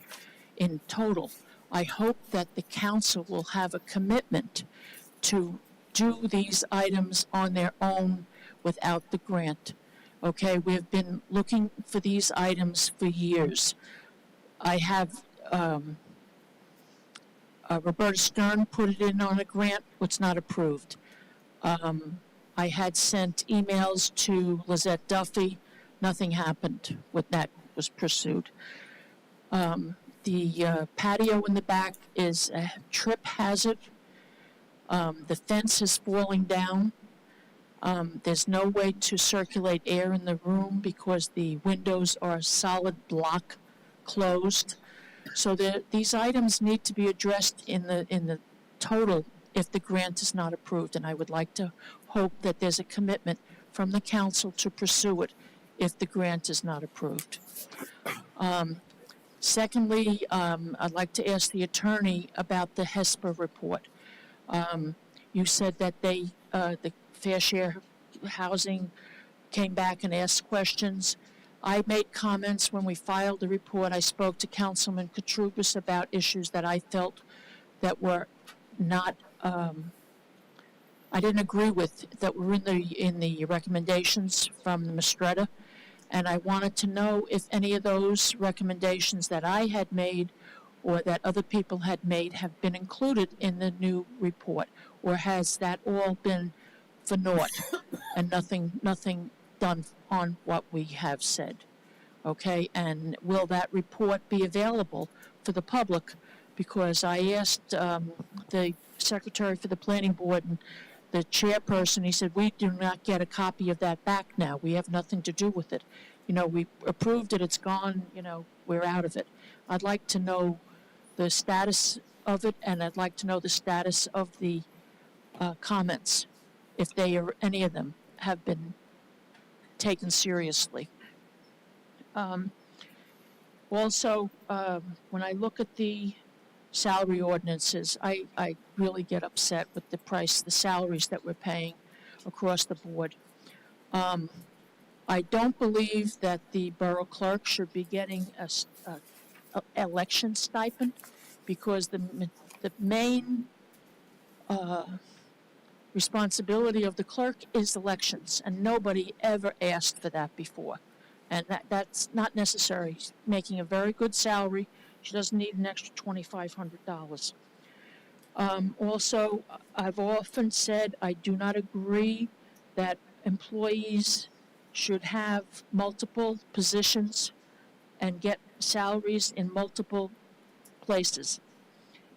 in total, I hope that the council will have a commitment to do these items on their own without the grant. Okay, we've been looking for these items for years. I have Roberta Stern put it in on a grant, it's not approved. I had sent emails to Lizette Duffy, nothing happened with that was pursued. The patio in the back is a trip hazard. The fence is falling down. There's no way to circulate air in the room because the windows are solid block closed. So these items need to be addressed in the total if the grant is not approved. And I would like to hope that there's a commitment from the council to pursue it if the grant is not approved. Secondly, I'd like to ask the attorney about the HESPA report. You said that the Fair Share Housing came back and asked questions. I made comments when we filed the report. I spoke to Councilman Katrubis about issues that I felt that were not, I didn't agree with, that were in the recommendations from the Mistretta. And I wanted to know if any of those recommendations that I had made or that other people had made have been included in the new report, or has that all been for naught and nothing done on what we have said? Okay, and will that report be available for the public? Because I asked the secretary for the planning board and the chairperson, he said, we do not get a copy of that back now. We have nothing to do with it. You know, we approved it, it's gone, you know, we're out of it. I'd like to know the status of it, and I'd like to know the status of the comments, if they are, any of them have been taken seriously. Also, when I look at the salary ordinances, I really get upset with the salaries that we're paying across the board. I don't believe that the borough clerk should be getting a election stipend, because the main responsibility of the clerk is elections, and nobody ever asked for that before. And that's not necessary. She's making a very good salary. She doesn't need an extra $2,500. Also, I've often said I do not agree that employees should have multiple positions and get salaries in multiple places.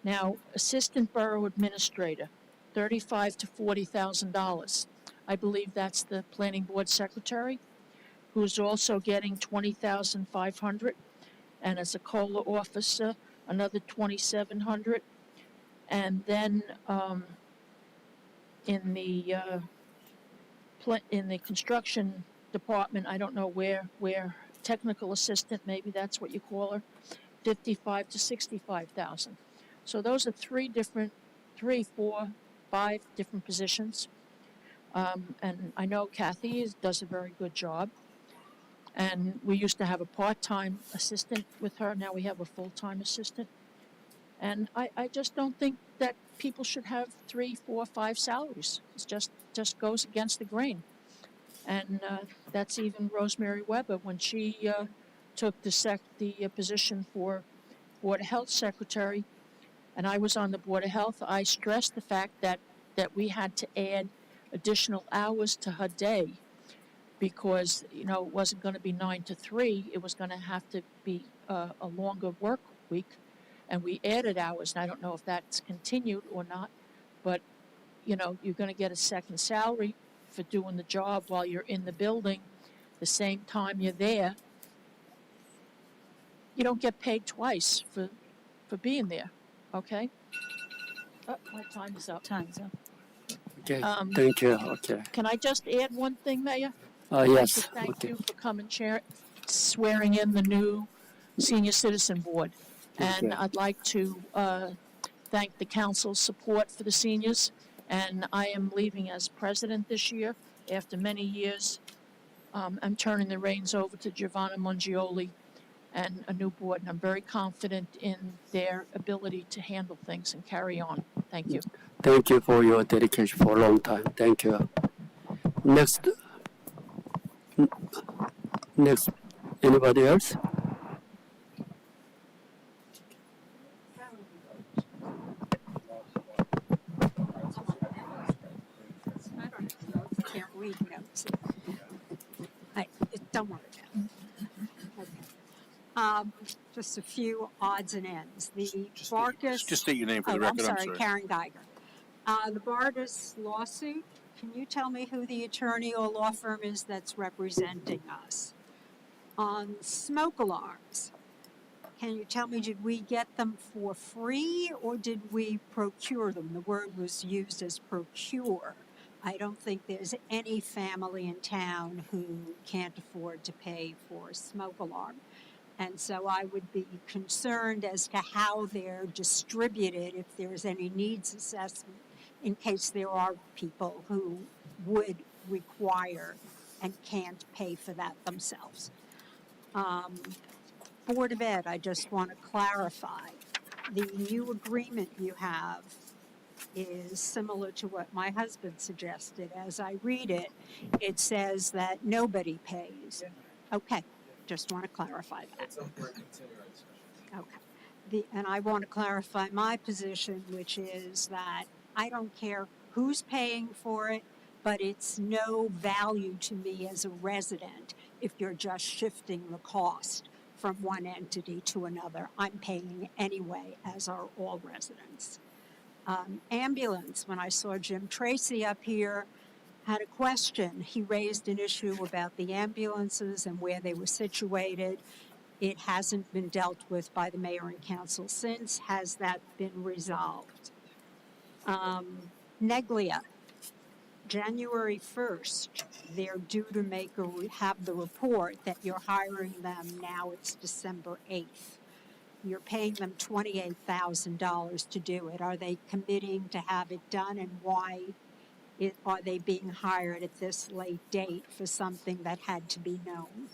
Now, assistant borough administrator, $35,000 to $40,000. I believe that's the planning board secretary, who's also getting $20,500, and as a COLA officer, another $2,700. And then in the construction department, I don't know where technical assistant, maybe that's what you call her, $55,000 to $65,000. So those are 5 different positions. And I know Kathy does a very good job. And we used to have a part-time assistant with her. Now we have a full-time assistant. And I just don't think that people should have 3, 4, 5 salaries. It just goes against the grain. And that's even Rosemary Weber when she took the position for Board of Health Secretary, and I was on the Board of Health. I stressed the fact that we had to add additional hours to her day, because it wasn't going to be 9 to 3. It was going to have to be a longer work week, and we added hours. And I don't know if that's continued or not, but you're going to get a second salary for doing the job while you're in the building. The same time you're there, you don't get paid twice for being there. Okay. My time is up. Time's up. Okay, thank you. Okay. Can I just add one thing, Mayor? Yes. Thank you for coming, swearing in the new Senior Citizen Board. And I'd like to thank the council's support for the seniors. And I am leaving as president this year after many years. I'm turning the reins over to Giovanna Mongioli and a new board. And I'm very confident in their ability to handle things and carry on. Thank you. Thank you for your dedication for a long time. Thank you. Next, anybody else? Can't read notes. Don't worry about it. Okay. Just a few odds and ends. The Barkus. Just state your name for the I'm record. sorry, Karen Geiger. The Barkus lawsuit. Can you tell me who the attorney or law firm is that's representing us? On smoke alarms, can you tell me, did we get them for free or did we procure them? The word was used as procure. I don't think there's any family in town who can't afford to pay for a smoke alarm. And so I would be concerned as to how they're distributed, if there's any needs assessment, in case there are people who would require and can't pay for that themselves. Board of Ed, I just want to clarify. The new agreement you have is similar to what my husband suggested. As I read it, it says that nobody pays. Okay, just want to clarify that. Okay. And I want to clarify my position, which is that I don't care who's paying for it, but it's no value to me as a resident if you're just shifting the cost from one entity to another. I'm paying anyway, as are all residents. Ambulance, when I saw Jim Tracy up here, had a question. He raised an issue about the ambulances and where they were situated. It hasn't been dealt with by the mayor and council since. Has that been resolved? Neglia, January 1st, they're due to have the report that you're hiring them. Now it's December 8th. You're paying them $28,000 to do it. Are they committing to have it done, and why are they being hired at this late date for something that had to be known?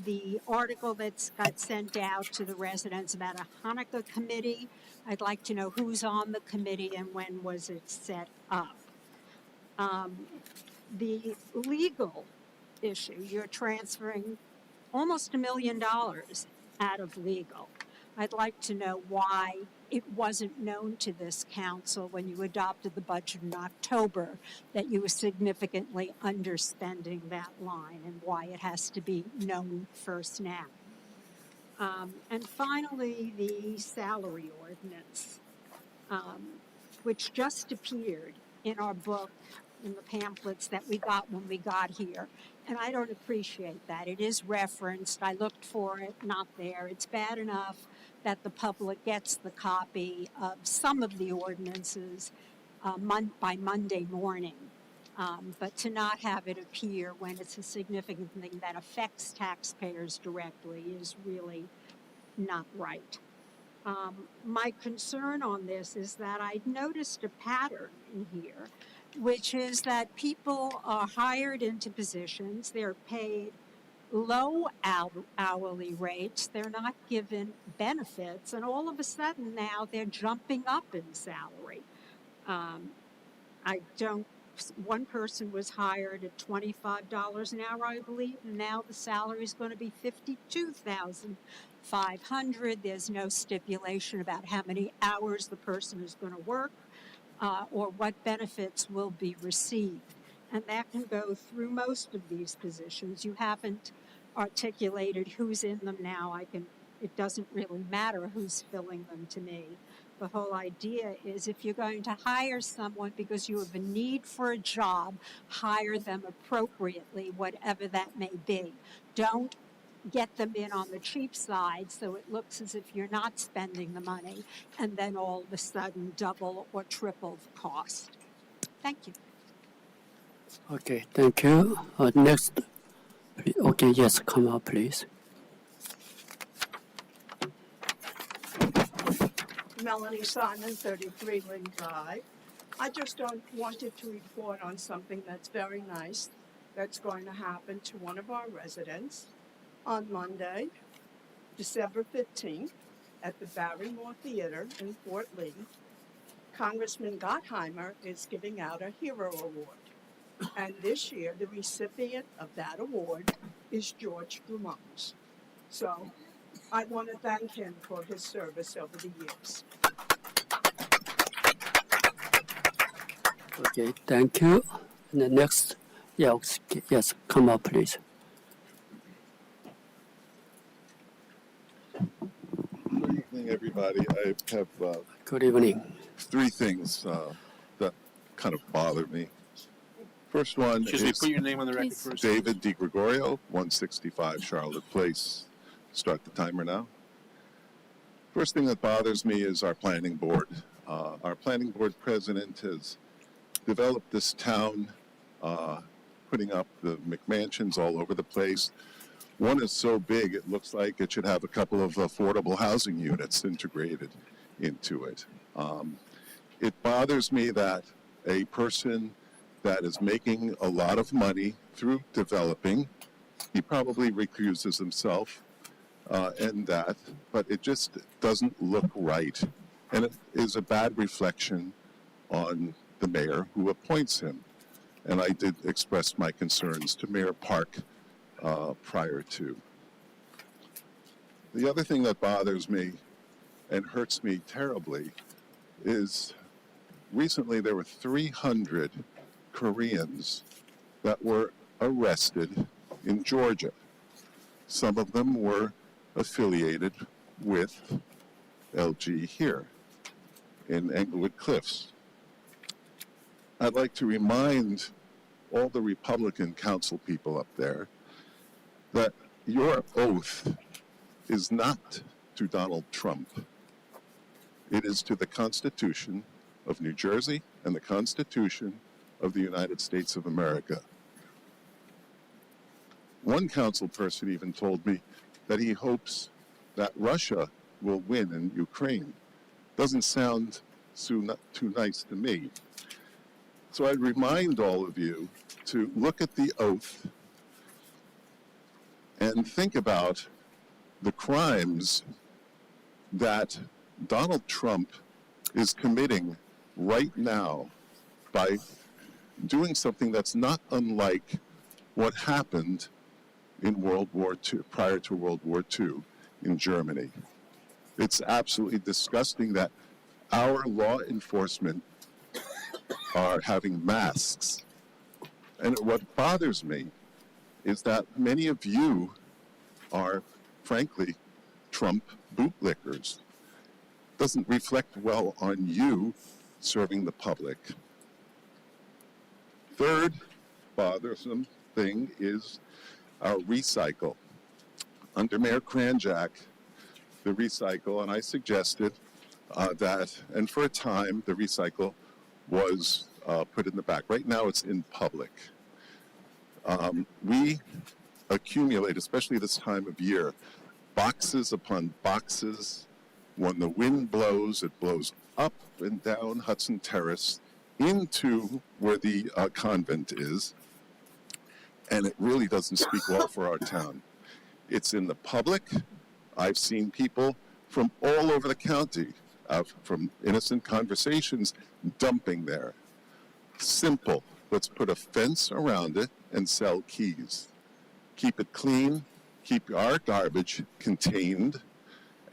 The article that's got sent out to the residents about a Hanukkah committee, I'd like to know who's on the committee and when was it set up. The legal issue, you're transferring almost $1 million out of legal. I'd like to know why it wasn't known to this council when you adopted the budget in October that you were significantly underspending that line, and why it has to be known first now. And finally, the salary ordinance, which just appeared in our book, in the pamphlets that we got when we got here. And I don't appreciate that. It is referenced. I looked for it, not there. It's bad enough that the public gets the copy of some of the ordinances by Monday morning. But to not have it appear when it's a significant thing that affects taxpayers directly is really not right. My concern on this is that I noticed a pattern in here, which is that people are hired into positions, they're paid low hourly rates, they're not given benefits, and all of a sudden now they're jumping up in salary. One person was hired at $25 an hour, I believe, and now the salary is going to be $52,500. There's no stipulation about how many hours the person is going to work or what benefits will be received. And that can go through most of these positions. You haven't articulated who's in them now. It doesn't really matter who's filling them to me. The whole idea is if you're going to hire someone because you have a need for a job, hire them appropriately, whatever that may be. Don't get them in on the cheap side so it looks as if you're not spending the money and then all of a sudden double or triple the cost. Thank you. Okay, thank you. Next. Okay, yes, come up, please. Melanie Simon, 33 Lynn Drive. I just wanted to report on something that's very nice that's going to happen to one of our residents on Monday, December 15th, at the Barrymore Theater in Fort Lee. Congressman Gottheimer is giving out a Hero Award. And this year, the recipient of that award is George Drummond. So I want to thank him for his service over the years. Okay, thank you. And the next, yes, come up, please. everybody. I have Good evening. three things that kind of bother me. First one Excuse me, is put your name on the record first. David DiGregorio, 165 Charlotte Place. Start the timer now. First thing that bothers me is our planning board. Our planning board president has developed this town, putting up the McMansions all over the place. One is so big, it looks like it should have a couple of affordable housing units integrated into it. It bothers me that a person that is making a lot of money through developing, he probably recuses himself and that, but it just doesn't look right. And it is a bad reflection on the mayor who appoints him. And I did express my concerns to Mayor Park prior to. The other thing that bothers me and hurts me terribly is recently there were 300 Koreans that were arrested in Georgia. Some of them were affiliated with LG here in Englewood Cliffs. I'd like to remind all the Republican council people up there that your oath is not to Donald Trump. It is to the Constitution of New Jersey and the Constitution of the United States of America. One council person even told me that he hopes that Russia will win in Ukraine. Doesn't sound too nice to me. So I'd remind all of you to look at the oath and think about the crimes that Donald Trump is committing right now by doing something that's not unlike what happened in World War II, prior to World War II in Germany. It's absolutely disgusting that our law enforcement are having masks. And what bothers me is that many of you are, frankly, Trump bootlickers. Doesn't reflect well on you serving the public. Third bothersome thing is our recycle. Under Mayor Kranjak, the recycle, and I suggested that, and for a time, the recycle was put in the back. Right now, it's in public. We accumulate, especially this time of year, boxes upon boxes. When the wind blows, it blows up and down Hudson Terrace into where the convent is, and it really doesn't speak well for our town. It's in the public. I've seen people from all over the county, from Innocent Conversations, dumping there. Simple. Let's put a fence around it and sell keys. Keep it clean, keep our garbage contained,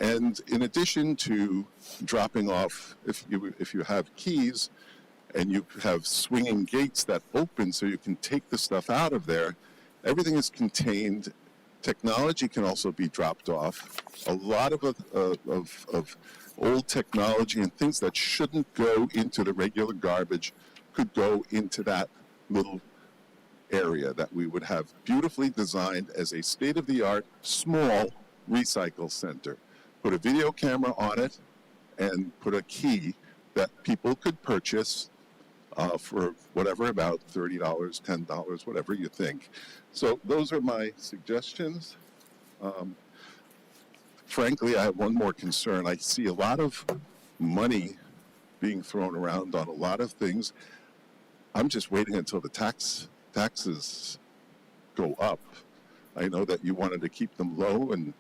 and in addition to dropping off, if you have keys and you have swinging gates that open so you can take the stuff out of there, everything is contained. Technology can also be dropped off. A lot of old technology and things that shouldn't go into the regular garbage could go into that little area that we would have beautifully designed as a state-of-the-art small recycle center. Put a video camera on it and put a key that people could purchase for whatever, about $30, $10, whatever you think. So those are my suggestions. Frankly, I have one more concern. I see a lot of money being thrown around on a lot of things. I'm just waiting until the taxes go up. I know that you wanted to keep them low and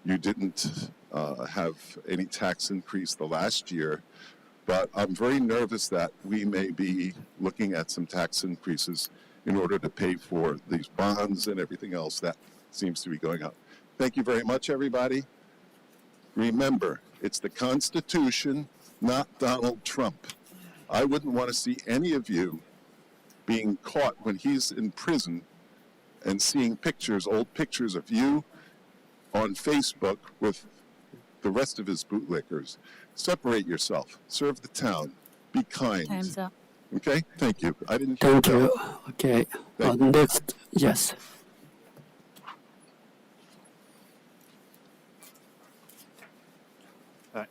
you didn't have any tax increase the last year, but I'm very nervous that we may be looking at some tax increases in order to pay for these bonds and everything else that seems to be going up. Thank you very much, everybody. Remember, it's the Constitution, not Donald Trump. I wouldn't want to see any of you being caught when he's in prison and seeing pictures, old pictures of you on Facebook with the rest of his bootlickers. Separate yourself. Serve the town. Be kind. Time's up. Okay? Thank you. I didn't. Thank you. Okay. Thank you. Next, yes.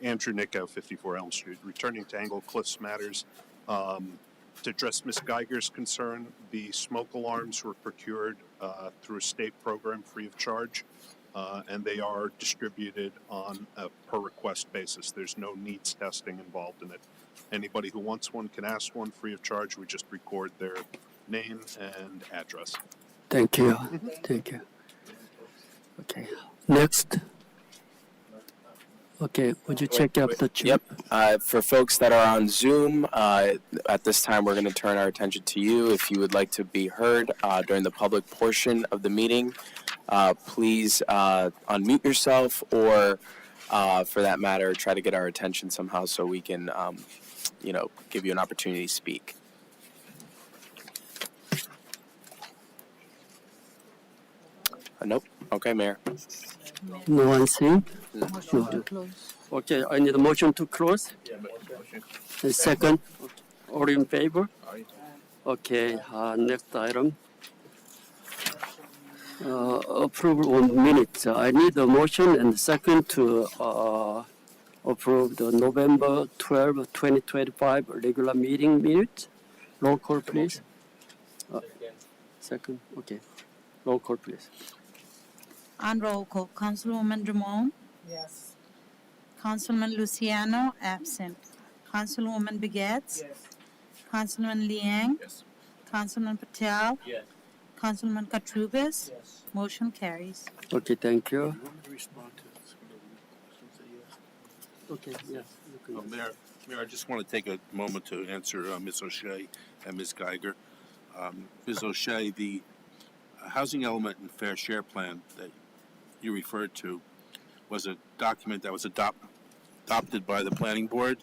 Andrew Nicko, 54 Elm Street. Returning to Angle Cliffs matters. To address Ms. Geiger's concern, the smoke alarms were procured through a state program free of charge, and they are distributed on a per request basis. There's no needs testing involved in it. Anybody who wants one can ask one free of charge. We just record their name and address. Thank you. Thank you. Okay. Next. Okay, would you check out the chat? Yep. For folks that are on Zoom, at this time we're going to turn our attention to you. If you would like to be heard during the public portion of the meeting, please unmute yourself, or for that matter, try to get our attention somehow so we can, give you an opportunity to speak. Nope. Okay, Mayor. No one see? Motion to close. Okay, I need a motion to close. A second. All in favor? Okay, next item. Approval on minutes. I need a motion and a second to approve the November 12, 2025 regular meeting minutes. Roll call, please. Second, okay. Roll call, please. On roll call, Councilwoman Drummond. Yes. Councilman Luciano, absent. Councilwoman Begets. Yes. Councilman Liang. Yes. Councilman Patel. Yes. Councilman Katrubis. Yes. Motion carries. Okay, thank you. You want me to respond to some of the questions that you asked? Okay, yes. Mayor, I just want to take a moment to answer Ms. O'Shea and Ms. Geiger. Ms. O'Shea, the housing element and fair share plan that you referred to was a document that was adopted by the planning board.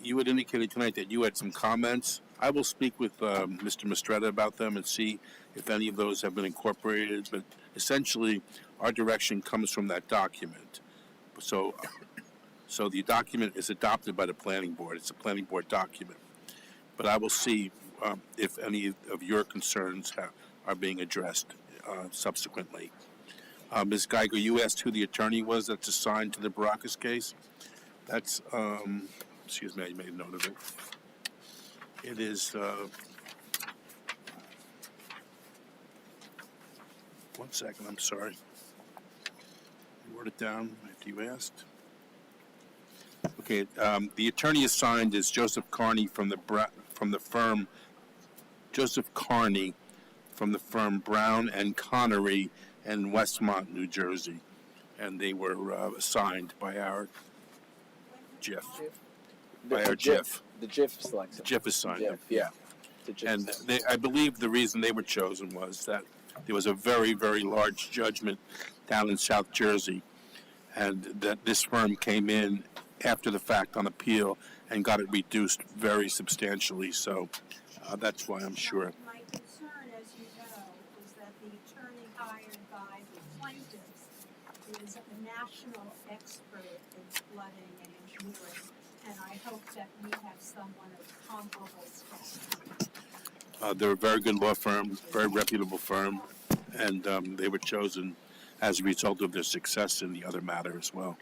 You had indicated tonight that you had some comments. I will speak with Mr. Mistretta about them and see if any of those have been incorporated, but essentially our direction comes from that document. So the document is adopted by the planning board. It's a planning board document. But I will see if any of your concerns are being addressed subsequently. Ms. Geiger, you asked who the attorney was that's assigned to the Baracus case. That's, excuse me, I made a note of it. It is, one second, I'm sorry. I wrote it down after you asked. Okay, the attorney assigned is Joseph Carney from the firm Brown and Connery in Westmont, New Jersey, and they were assigned by our JIF. The JIF selects them. JIF assigned them. Yeah. And I believe the reason they were chosen was that there was a very, very large judgment down in South Jersey, and that this firm came in after the fact on appeal and got it reduced very substantially. So that's why I'm sure. My concern, as you know, is that the attorney hired by the plaintiffs is a national expert in flooding and engineering, and I hope that we have someone of comparable stature. They're a very good law firm, very reputable firm, and they were chosen as a result of their success in the other matter as well.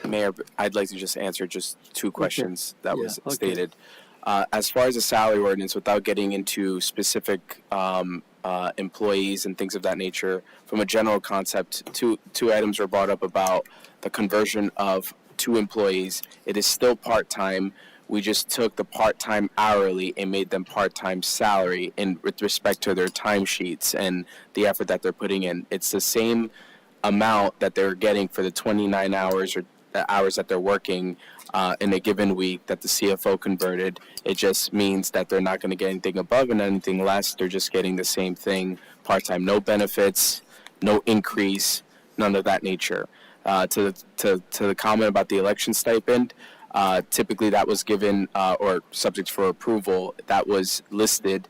Mayor, I'd like to just answer just two questions that was okay. stated. As far as the salary ordinance, without getting into specific employees and things of that nature, from a general concept, two items were brought up about the conversion of 2 employees. It is still part-time. We just took the part-time hourly and made them part-time salary with respect to their timesheets and the effort that they're putting in. It's the same amount that they're getting for the 29 hours or the hours that they're working in a given week that the CFO converted. It just means that they're not going to get anything above and anything less. They're just getting the same thing part-time. No benefits, no increase, none of that nature. To the comment about the election stipend, typically that was given or subject for approval. That was listed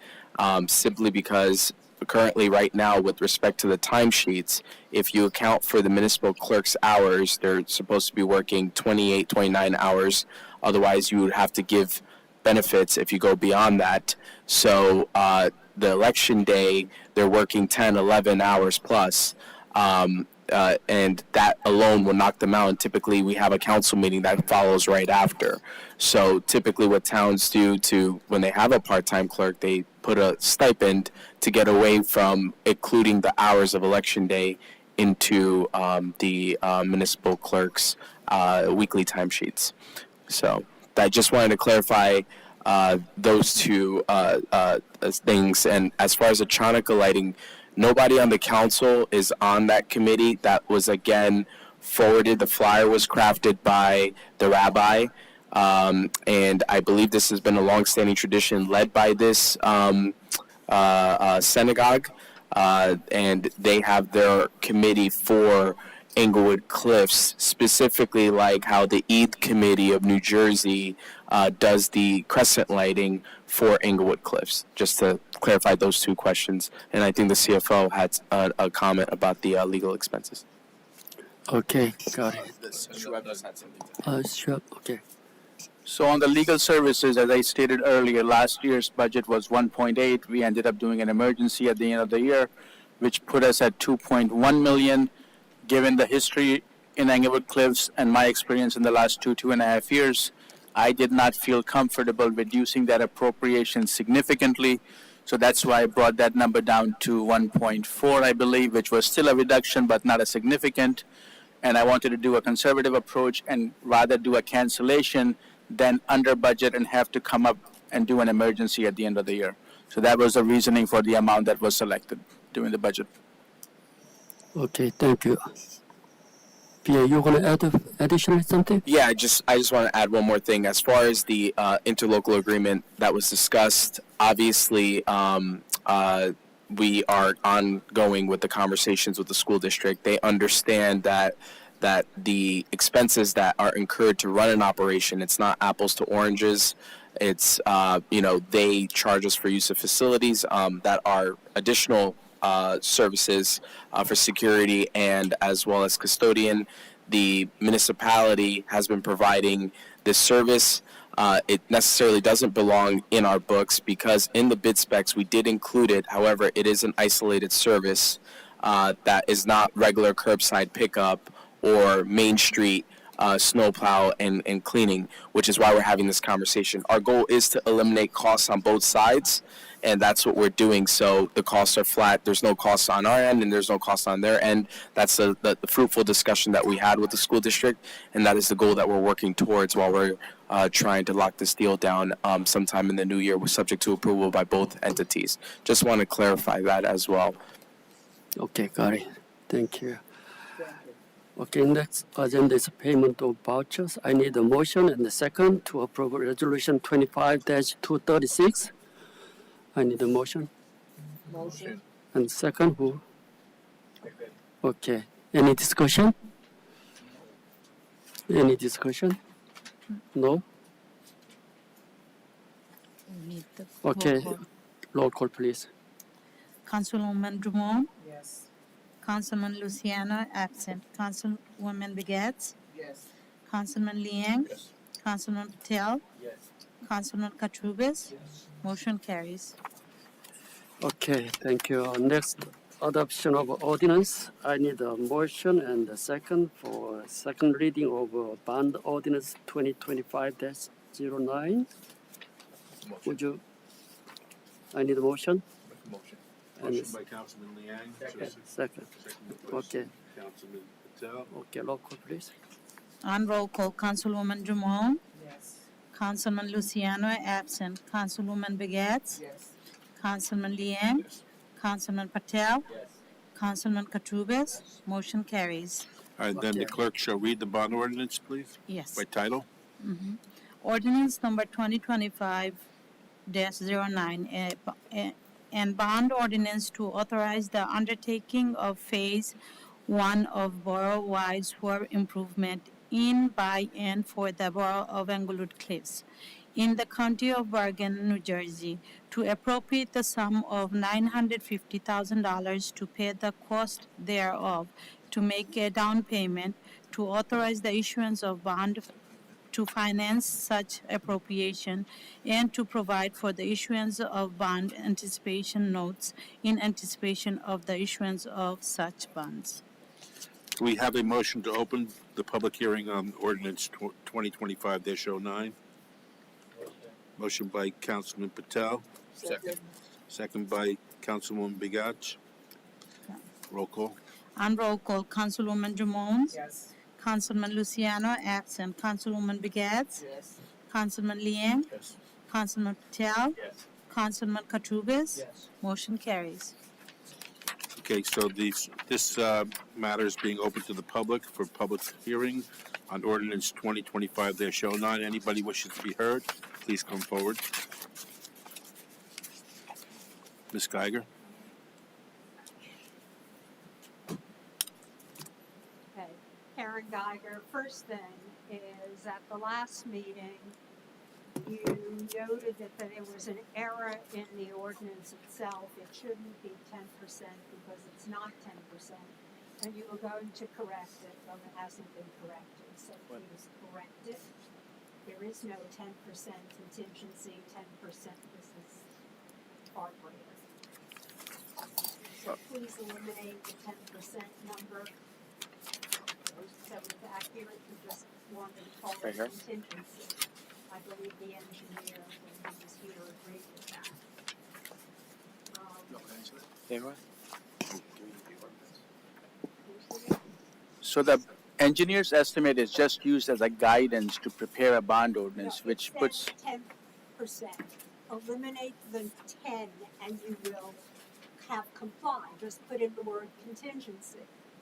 simply because currently right now with respect to the timesheets, if you account for the municipal clerk's hours, they're supposed to be working 28, 29 hours. Otherwise, you would have to give benefits if you go beyond that. So the election day, they're working 10, 11 hours plus. And that alone will knock them out. And typically, we have a council meeting that follows right after. So typically, what towns do when they have a part-time clerk, they put a stipend to get away from including the hours of election day into the municipal clerk's weekly timesheets. So I just wanted to clarify those two things. And as far as the Chanukah lighting, nobody on the council is on that committee. That was, again, forwarded. The flyer was crafted by the rabbi. And I believe this has been a longstanding tradition led by this synagogue. And they have their committee for Englewood Cliffs, specifically like how the Eid Committee of New Jersey does the crescent lighting for Englewood Cliffs. Just to clarify those two questions. And I think the CFO had a comment about the legal expenses. Okay, got it. Sure, okay. So on the legal services, as I stated earlier, last year's budget was 1.8. We ended up doing an emergency at the end of the year, which put us at 2.1 million. Given the history in Englewood Cliffs and my experience in the last 2.5 years, I did not feel comfortable reducing that appropriation significantly. So that's why I brought that number down to 1.4, I believe, which was still a reduction, but not a significant. And I wanted to do a conservative approach and rather do a cancellation than under budget and have to come up and do an emergency at the end of the year. So that was the reasoning for the amount that was selected during the budget. Okay, thank you. Pierre, you want to add additionally something? Yeah, I just want to add one more thing. As far as the interlocal agreement that was discussed, obviously we are ongoing with the conversations with the school district. They understand that the expenses that are incurred to run an operation, it's not apples to oranges. It's, they charge us for use of facilities that are additional services for security and as well as custodian. The municipality has been providing this service. It necessarily doesn't belong in our books because in the bid specs we did include it. However, it is an isolated service that is not regular curbside pickup or Main Street snowplow and cleaning, which is why we're having this conversation. Our goal is to eliminate costs on both sides, and that's what we're doing. So the costs are flat. There's no costs on our end, and there's no costs on their end. That's the fruitful discussion that we had with the school district, and that is the goal that we're working towards while we're trying to lock this deal down sometime in the new year, subject to approval by both entities. Just want to clarify that as well. Okay, got it. Thank you. Okay, next agenda is payment of vouchers. I need a motion and a second to approve resolution 25-236. I need a motion. Motion. And second, who? Okay. Any discussion? Any discussion? No? Okay. Roll call, please. Councilwoman Drummond, Yes. Councilman Luciano, absent. Councilwoman Begets, Yes. Councilman Liang, Yes. Councilman Patel, Yes. Councilman Katrubis. Motion carries. Okay, thank you. Next, adoption of ordinance. I need a motion and a second for second reading of bond ordinance 2025-09. Would you? I need a motion. Motion. And Motion by Councilman Liang. second. Okay. Councilman Patel. Okay, roll call, please. On roll call, Councilwoman Drummond, Yes. Councilman Luciano, absent. Councilwoman Begets, Yes. Councilman Liang, Yes. Councilman Patel, Yes. Councilman Katrubis. Motion carries. All right, then the Okay. clerk shall read the bond ordinance, please, Yes. by title. Ordinance number 2025-09, and bond ordinance to authorize the undertaking of Phase 1 of borough-wide sewer improvement in, by, and for the borough of Englewood Cliffs in the County of Bergen, New Jersey, to appropriate the sum of $950,000 to pay the cost thereof, to make a down payment, to authorize the issuance of bond to finance such appropriation, and to provide for the issuance of bond anticipation notes in anticipation of the issuance of such bonds. We have a motion to open the public hearing on ordinance 2025-09. Motion by Councilman Patel. Second by Councilwoman Begach. Roll call. On roll call, Councilwoman Drummond. Yes. Councilman Luciano, absent. Councilwoman Begats. Yes. Councilman Liang. Yes. Councilman Patel. Yes. Councilman Katrubis. Yes. Motion carries. Okay, so this matter is being open to the public for public hearing on ordinance 2025-09. Anybody wishing to be heard, please come forward. Ms. Geiger? Okay, Karen Geiger. First thing is at the last meeting, you noted that there was an error in the ordinance itself. It shouldn't be 10% because it's not 10%. And you were going to correct it, but it hasn't been corrected. So please correct it. There is no 10% contingency, 10% business part greater. So please eliminate the 10% number. So it's accurate, you just wanted to call it Right here? contingency. I believe the engineer, when he was here, agreed with that. So the engineer's estimate is just used as a guidance to prepare a bond ordinance, which puts, 10%. Eliminate the 10 and you will have complied. Just put in the word contingency.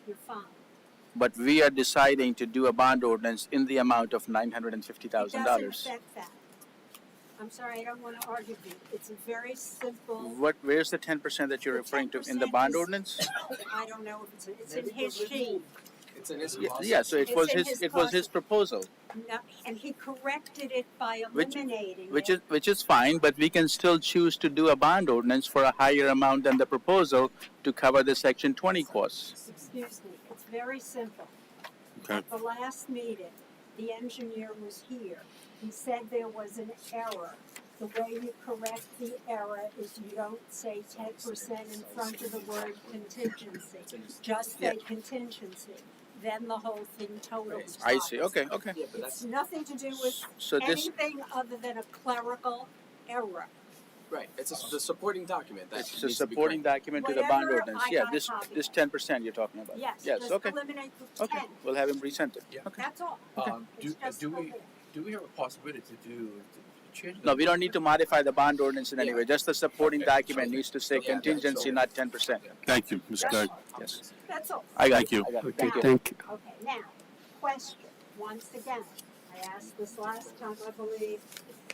You're fine. but we are deciding to do a bond ordinance in the amount of It doesn't $950,000. affect that. I'm sorry, I don't want to argue with you. It's a very simple. Where's the 10% that you're The referring to in the 10% bond is- ordinance? I don't know if it's in his sheet. It's in his Yeah, so it It's was in his, his it was his policy. proposal, No, and he corrected it by Which- eliminating which it. is fine, but we can still choose to do a bond ordinance for a higher amount than the proposal to cover the section 20 costs. Excuse me, it's very simple. Okay. At the last meeting, the engineer was here. He said there was an error. The way you correct the error is you don't say 10% in front of the word contingency. Just say contingency. Then the whole thing totals. I see, right. okay. Yeah, but It's nothing to do with So this, anything other than a clerical error. right. It's the supporting document that it's a needs to be supporting corrected. document to the bond Whatever, ordinance, I yeah, got a copy this of. 10% you're talking about. Yes, Yes, just okay, eliminate the okay, 10. we'll have him resent it. Yeah. Okay. That's all. Do It's just do we okay. do we have a possibility to change? No, we don't need to modify the bond ordinance in any way, just the supporting Okay. document needs to say Yeah, contingency, so- not 10%. Thank you, Ms. Geiger. Yes, That's all. I got Thank it, you. I got it, Okay, thank you. thank you. Okay, now, question, once again, I asked this last time, I believe,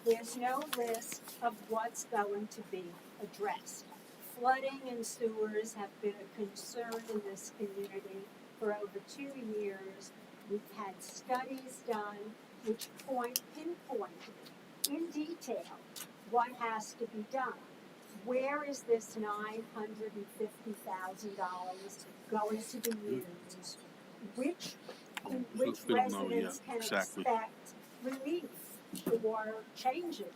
there's no list of what's going to be addressed. Flooding and sewers have been a concern in this community for over 2 years. We've had studies done which pinpointed in detail what has to be done. Where is this $950,000 going to be used? Which We don't know residents yet, can exactly. expect relief or changes?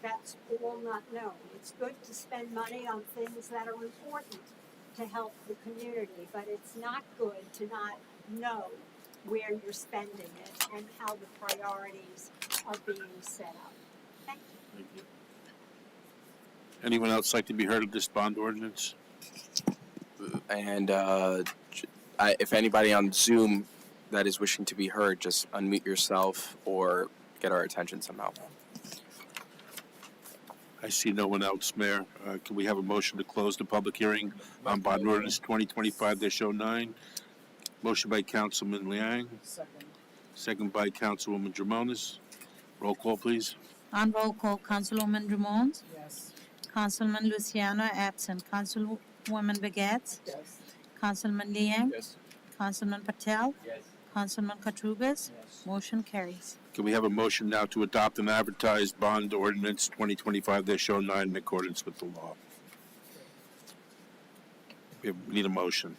That's all not known. It's good to spend money on things that are important to help the community, but it's not good to not know where you're spending it and how the priorities are being set up. Thank you. Thank you. Anyone else like to be heard of this bond ordinance? And if anybody on Zoom that is wishing to be heard, just unmute yourself or get our attention somehow. I see no one else, Mayor. Can we have a motion to close the public hearing on bond ordinance 2025-09? Motion by Councilman Liang, Second. second by Councilwoman Dramonis. Roll call, please. On roll call, Councilwoman Drummond. Yes. Councilman Luciano, absent. Councilwoman Begats. Yes. Councilman Liang. Yes. Councilman Patel. Yes. Councilman Katrubis. Motion carries. Can we have a motion now to adopt and advertise bond ordinance 2025-09 in accordance with the law? We need a motion.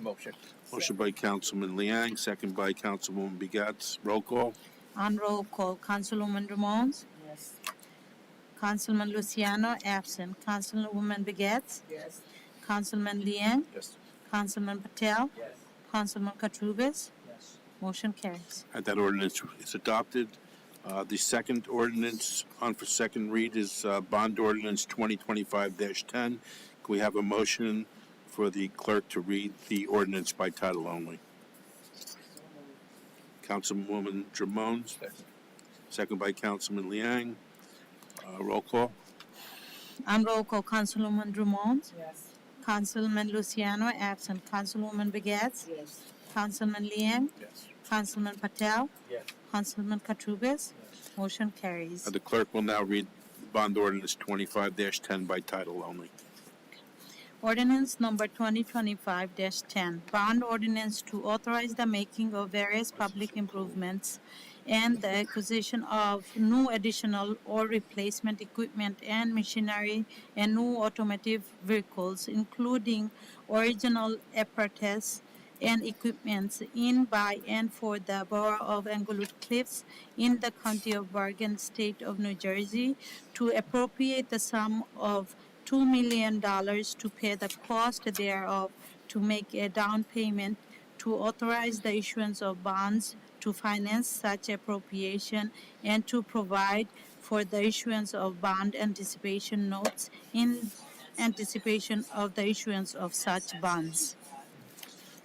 Motion. Motion by Councilman Liang, second by Councilwoman Begats. Roll call. On roll call, Councilwoman Ramones. Yes. Councilman Luciano, absent. Councilwoman Begets. Yes. Councilman Liang. Yes. Councilman Patel. Yes. Councilman Katrubis. Yes. Motion carries. And that ordinance is adopted. The second ordinance on for second read is bond ordinance 2025-10. Can we have a motion for the clerk to read the ordinance by title only? Councilwoman Dramones, second by Councilman Liang. Roll call. On roll call, Councilwoman Drummond. Yes. Councilman Luciano, absent. Councilwoman Begets. Yes. Councilman Liang. Yes. Councilman Patel. Yes. Councilman Katrubis. Motion carries. The clerk will now read bond ordinance 25-10 by title only. Ordinance number 2025-10, bond ordinance to authorize the making of various public improvements and the acquisition of new additional or replacement equipment and machinery and new automotive vehicles, including original apparatus and equipments in, by, and for the Borough of Englewood Cliffs in the County of Bergen, State of New Jersey, to appropriate the sum of $2 million to pay the cost thereof, to make a down payment, to authorize the issuance of bonds to finance such appropriation, and to provide for the issuance of bond anticipation notes in anticipation of the issuance of such bonds.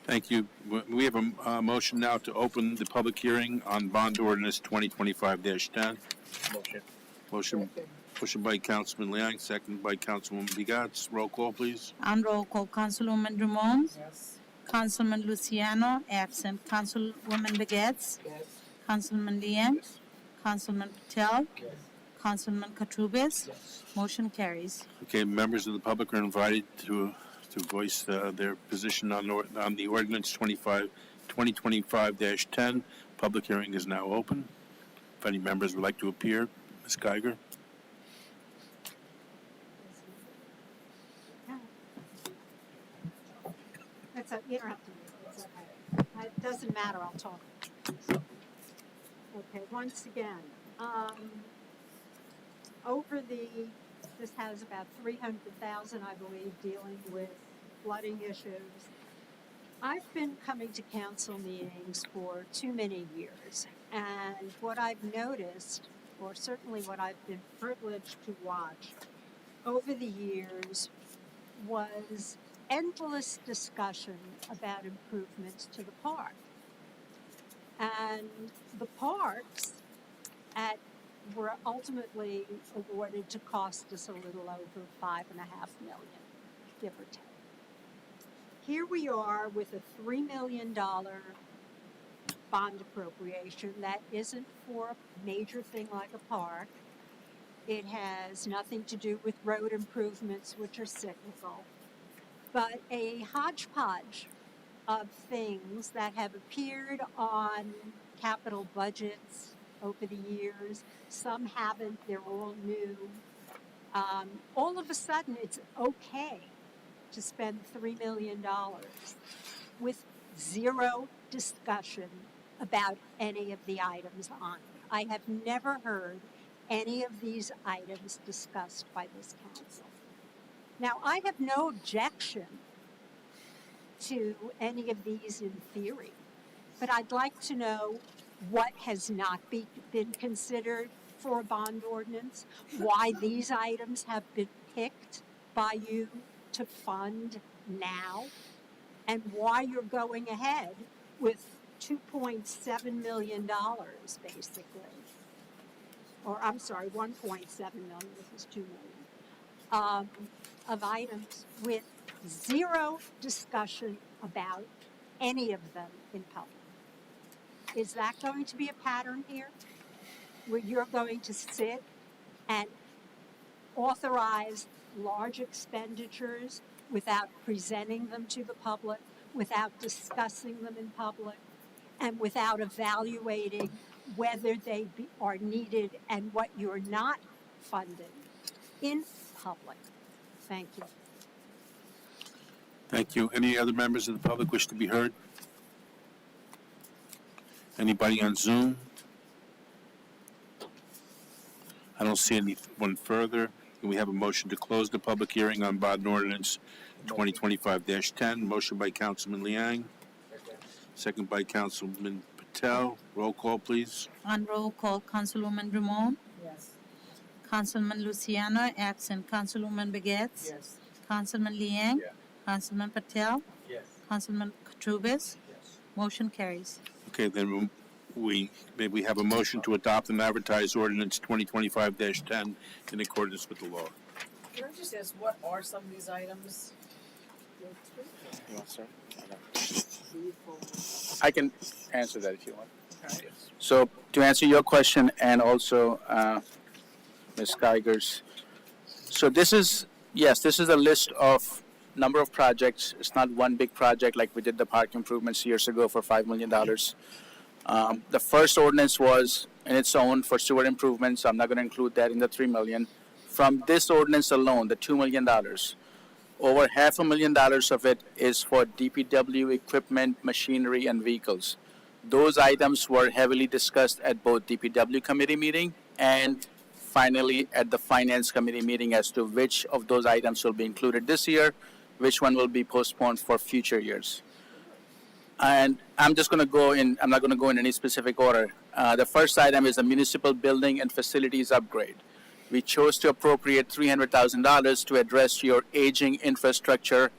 Thank you. We have a motion now to open the public hearing on bond ordinance 2025-10. Motion. Motion by Councilman Liang, second by Councilwoman Begats. Roll call, please. On roll call, Councilwoman Drummond. Yes. Councilman Luciano, absent. Councilwoman Begets. Yes. Councilman Liang. Councilman Patel. Yes. Councilman Katrubis. Motion carries. Okay, members of the public are invited to voice their position on the ordinance 2025-10. Public hearing is now open. If any members would like to appear, Ms. Geiger. You don't have to read it. It's okay. It doesn't matter. I'll talk. Okay. Once again, this has about 300,000, I believe, dealing with flooding issues. I've been coming to council meetings for too many years, and what I've noticed, or certainly what I've been privileged to watch over the years, was endless discussion about improvements to the park. And the parks were ultimately awarded to cost us a little over $5.5 million, give or take. Here we are with a $3 million bond appropriation that isn't for a major thing like a park. It has nothing to do with road improvements, which are cyclical, but a hodgepodge of things that have appeared on capital budgets over the years. Some haven't, they're all new. All of a sudden, it's okay to spend $3 million with zero discussion about any of the items on it. I have never heard any of these items discussed by this council. Now, I have no objection to any of these in theory, but I'd like to know what has not been considered for a bond ordinance, why these items have been picked by you to fund now, and why you're going ahead with $2.7 million, basically. Or, I'm sorry, $1.7 million, this is $2 million, of items with zero discussion about any of them in public. Is that going to be a pattern here? Where you're going to sit and authorize large expenditures without presenting them to the public, without discussing them in public, and without evaluating whether they are needed and what you're not funding in public. Thank you. Thank you. Any other members of the public wish to be heard? Anybody on Zoom? I don't see anyone further. Can we have a motion to close the public hearing on bond ordinance 2025-10? Motion by Councilman Liang, second by Councilman Patel. Roll call, please. On roll call, Councilwoman Ramon? Yes. Councilman Luciano, absent. Councilwoman Begets? Yes. Councilman Liang? Yeah. Councilman Patel? Yes. Councilman Katrubis? Yes. Motion carries. Okay, then may we have a motion to adopt and advertise ordinance 2025-10 in accordance with the law. Can I just ask, what are some of these items? I can answer that if you want. Okay. So to answer your question and also Ms. Geiger's, so this is a list of number of projects. It's not one big project like we did the park improvements years ago for $5 million. The first ordinance was in its own for sewer improvements. So I'm not going to include that in the $3 million. From this ordinance alone, the $2 million, over $500,000 of it is for DPW equipment, machinery, and vehicles. Those items were heavily discussed at both DPW committee meeting and finally at the finance committee meeting as to which of those items will be included this year, which one will be postponed for future years. And I'm just going to go in, I'm not going to go in any specific order. The first item is a municipal building and facilities upgrade. We chose to appropriate $300,000 to address your aging infrastructure,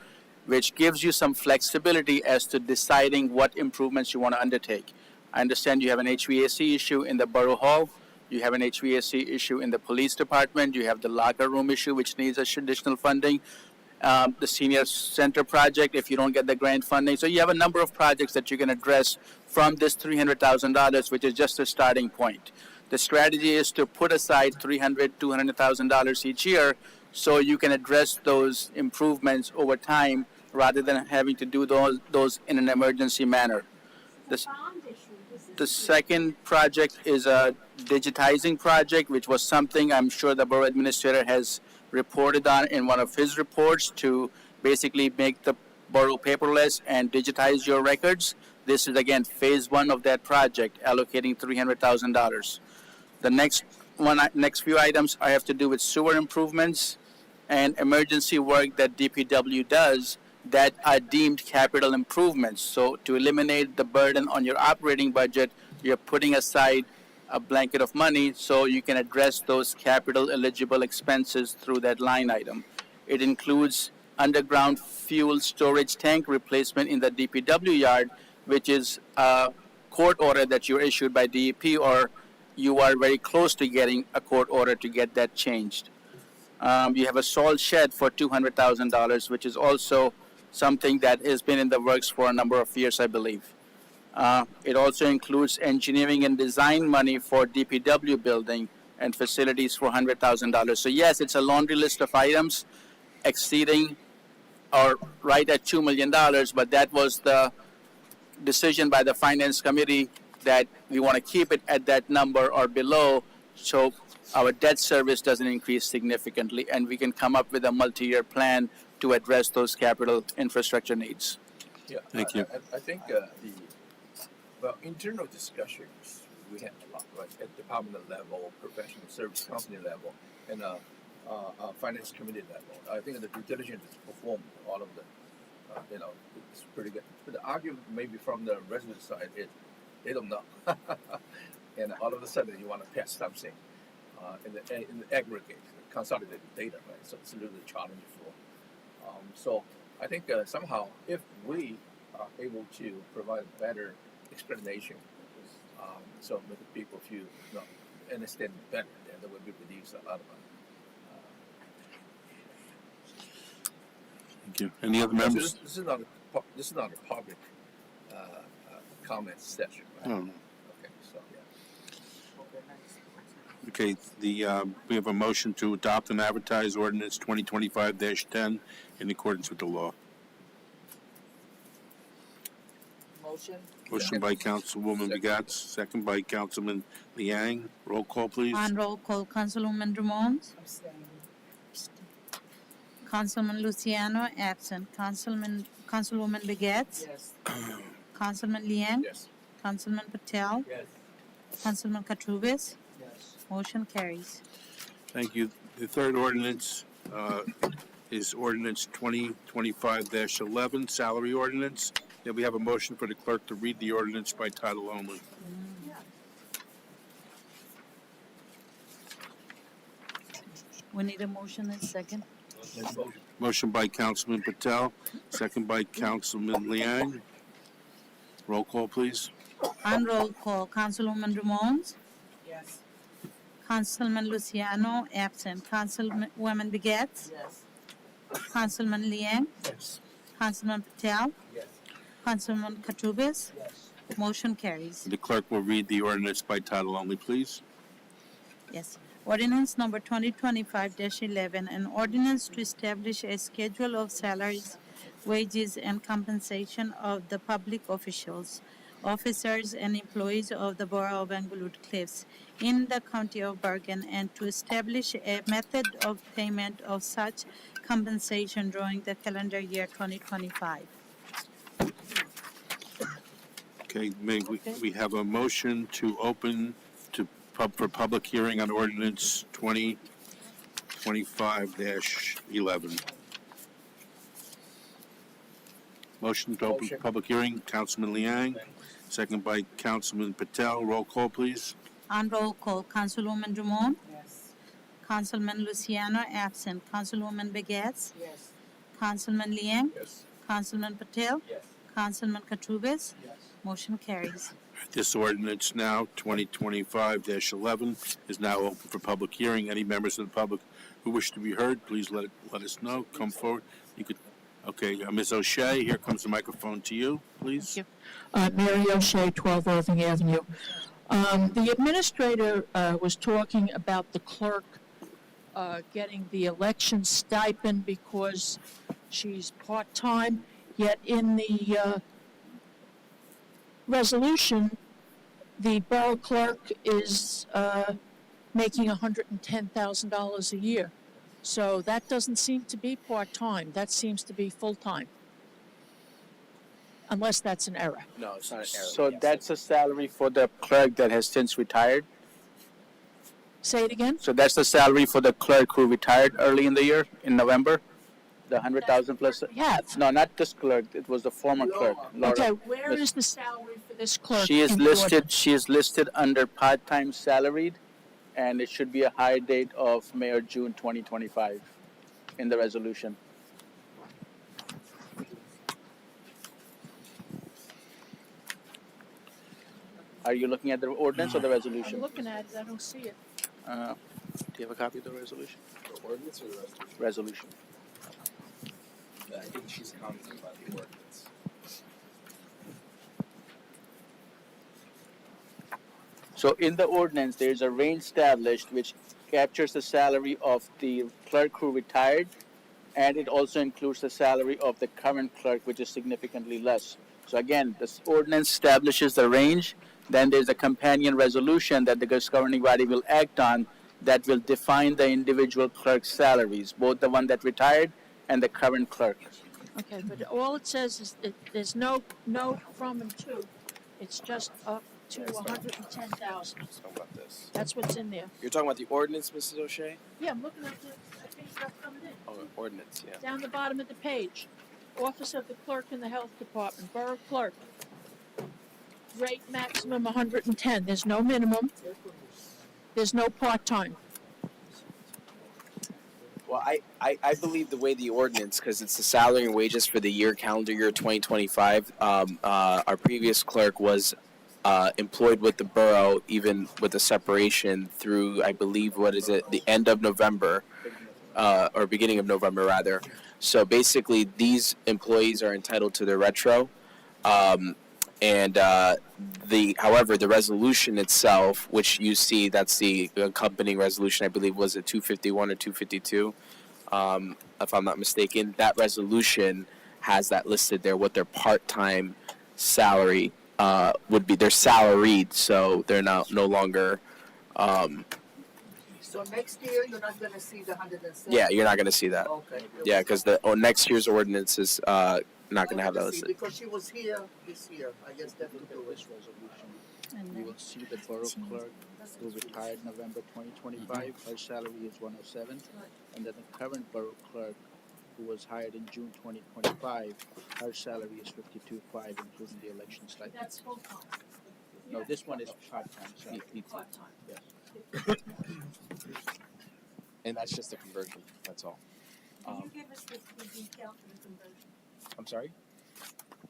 which gives you some flexibility as to deciding what improvements you want to undertake. I understand you have an HVAC issue in the Borough Hall. You have an HVAC issue in the police department. You have the locker room issue, which needs additional funding. The senior center project, if you don't get the grant funding. So you have a number of projects that you can address from this $300,000, which is just a starting point. The strategy is to put aside $300,000, $200,000 each year so you can address those improvements over time rather than having to do those in an emergency manner. The second project is a digitizing project, which was something I'm sure the borough administrator has reported on in one of his reports to basically make the borough paperless and digitize your records. This is again phase one of that project, allocating $300,000. The next few items I have to do with sewer improvements and emergency work that DPW does that are deemed capital improvements. So to eliminate the burden on your operating budget, you're putting aside a blanket of money so you can address those capital eligible expenses through that line item. It includes underground fuel storage tank replacement in the DPW yard, which is a court order that you're issued by DEP, or you are very close to getting a court order to get that changed. You have a salt shed for $200,000, which is also something that has been in the works for a number of years, I believe. It also includes engineering and design money for DPW building and facilities for $100,000. So yes, it's a laundry list of items exceeding or right at $2 million, but that was the decision by the finance committee that we want to keep it at that number or below so our debt service doesn't increase significantly and we can come up with a multi-year plan to address those capital infrastructure needs. Yeah, Thank you. I think internal discussions we had a lot, right, at department level, professional service company level, and finance committee level. I think the due diligence is performed. All of the, it's pretty good. But the argument maybe from the resident side is they don't know, and all of a sudden you want to pass something in the aggregate, consolidated data, right? So it's a little challenging for. So I think somehow if we are able to provide a better explanation, so make people feel understand better, then there will be reduce a lot of money. Thank you. Any other members? This is not a public comment session, right? No. Okay, so yeah. Okay, we have a motion to adopt and advertise ordinance 2025-10 in accordance with the law. Motion by Councilwoman Begats, second by Councilman Liang. Roll call, please. On roll call, Councilwoman Drummond. Councilman Luciano, absent. Councilwoman Begets. Councilman Liang. Yes. Councilman Patel. Yes. Councilman Katrubis. Motion carries. Thank you. The third ordinance is ordinance 2025-11, salary ordinance. Then we have a motion for the clerk to read the ordinance by title only. We need a motion and second. Motion by Councilman Patel, second by Councilman Liang. Roll call, please. On roll call, Councilwoman Drummond. Yes. Councilman Luciano, absent. Councilwoman Begets. Yes. Councilman Liang. Yes. Councilman Patel. Yes. Councilman Katrubis. Yes. Motion carries. The clerk will read the ordinance by title only, please. Yes. Ordinance number 2025-11, an ordinance to establish a schedule of salaries, wages, and compensation of the public officials, officers, and employees of the Borough of Englewood Cliffs in the County of Bergen, and to establish a method of payment of such compensation during the calendar year 2025. Okay, may we have a motion to open for public hearing on ordinance 2025-11. Motion to open public hearing, Councilman Liang, second by Councilman Patel. Roll call, please. On roll call, Councilwoman Drummond. Yes. Councilman Luciano, absent. Councilwoman Begets. Yes. Councilman Liang. Yes. Councilman Patel. Yes. Councilman Katrubis. Yes. Motion carries. This ordinance now, 2025-11, is now open for public hearing. Any members of the public who wish to be heard, please let us know. Come forward. You could. Okay, Ms. O'Shea, here comes the microphone to you, please. Thank you. Mary O'Shea, 12 Irving Avenue. The administrator was talking about the clerk getting the election stipend because she's part-time, yet in the resolution, the borough clerk is making $110,000 a year. So that doesn't seem to be part-time. That seems to be full-time. Unless that's an error. No, it's not an error. So that's a salary for the clerk that has since retired? Say it again? So that's the salary for the clerk who retired early in the year, in November? The 100,000 plus? Have. No, not this clerk. It was the former clerk, Laura. Okay, where is the salary for this clerk? She is in the listed. ordinance? She is listed under part-time salaried, and it should be a hire date of May or June 2025 in the resolution. Are you looking at the ordinance or the I'm resolution? looking at it, I don't see it. Do you have a copy of the resolution? The ordinance or the resolution? Resolution. I think she's commenting about the ordinance. So in the ordinance, there is a range established which captures the salary of the clerk who retired, and it also includes the salary of the current clerk, which is significantly less. So again, this ordinance establishes the range. Then there's a companion resolution that the governing body will act on that will define the individual clerk's salaries, both the one that retired and the current clerk. Okay, but all it says is that there's no from and to. It's just up to 110,000. Talking about this. That's what's in there. You're talking about the ordinance, Mrs. O'Shea? Yeah, I'm looking at the page that's coming in. Oh, ordinance, yeah. Down the bottom of the page. Office of the Clerk in the Health Department, Borough Clerk. Rate maximum 110. There's no minimum. There's no part-time. Well, I believe the way the ordinance, because it's the salary and wages for the calendar year 2025. Our previous clerk was employed with the borough, even with a separation through, I believe, the end of November, or beginning of November, rather. So basically, these employees are entitled to their retro. However, the resolution itself, which you see, that's the accompanying resolution, I believe, was it 251 or 252, if I'm not mistaken. That resolution has that listed there, what their part-time salary would be they're salaried, so they're no longer. So next year, you're not gonna see the 107? Yeah, you're not going to see that. Okay. Yeah, because the next year's ordinance is not going to have that listed. Because she was here this year, I guess that would do it. Resolution. You will see the borough clerk who retired November 2025. Her salary is 107, and then the current borough clerk who was hired in June 2025, her salary is 52.5, including the election stipend. That's full time. No, this one is part-time. So Part-time. yes. And that's just a conversion. That's all. Can you give us the detail for the conversion? I'm sorry?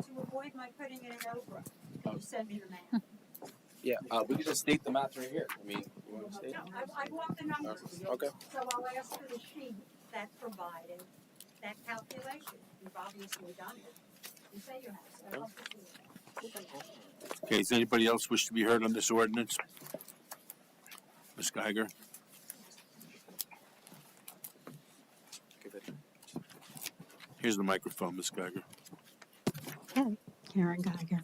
To avoid my putting it in Oprah, Oh. can you send me the math? Yeah, we can just state the math right here. I mean, you want to state? No, I want the numbers. Okay. So I'll ask for the sheet that provided that calculation. You've obviously done it. You say you have, so I'd love to see it. Okay, does anybody else wish to be heard on this ordinance? Ms. Geiger? Here's the microphone, Ms. Geiger. Okay, Karen Geiger.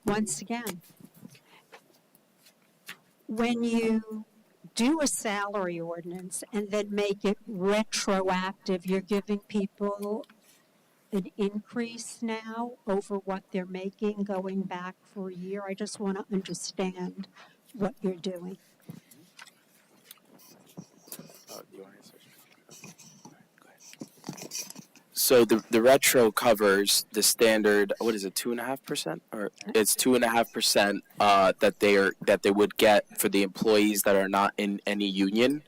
Once again, when you do a salary ordinance and then make it retroactive, you're giving people an increase now over what they're making going back for a year. I just want to understand what you're doing. So the retro covers the standard. What is it? 2.5%, or it's 2.5% that they would get for the employees that are not in any union.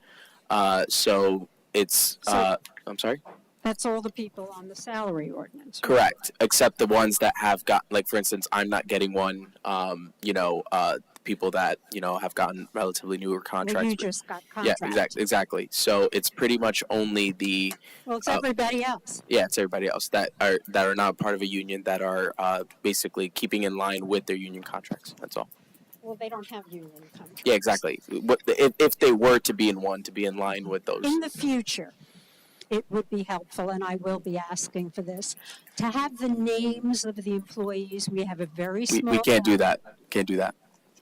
So it's. I'm sorry. That's all the people on the salary ordinance. Right? Correct, except the ones that have got, like for instance, I'm not getting one. People that have gotten relatively newer contracts. Well, you just got contracts. Yeah, exactly. So it's pretty much only the. Well, it's everybody else. Yeah, it's everybody else that are not part of a union that are basically keeping in line with their union contracts. That's all. Well, they don't have union contracts. Yeah, exactly. If they were to be in one, to be in line with those. In the future, it would be helpful, and I will be asking for this, to have the names of the employees. We have a very small. We can't do that. Can't do that.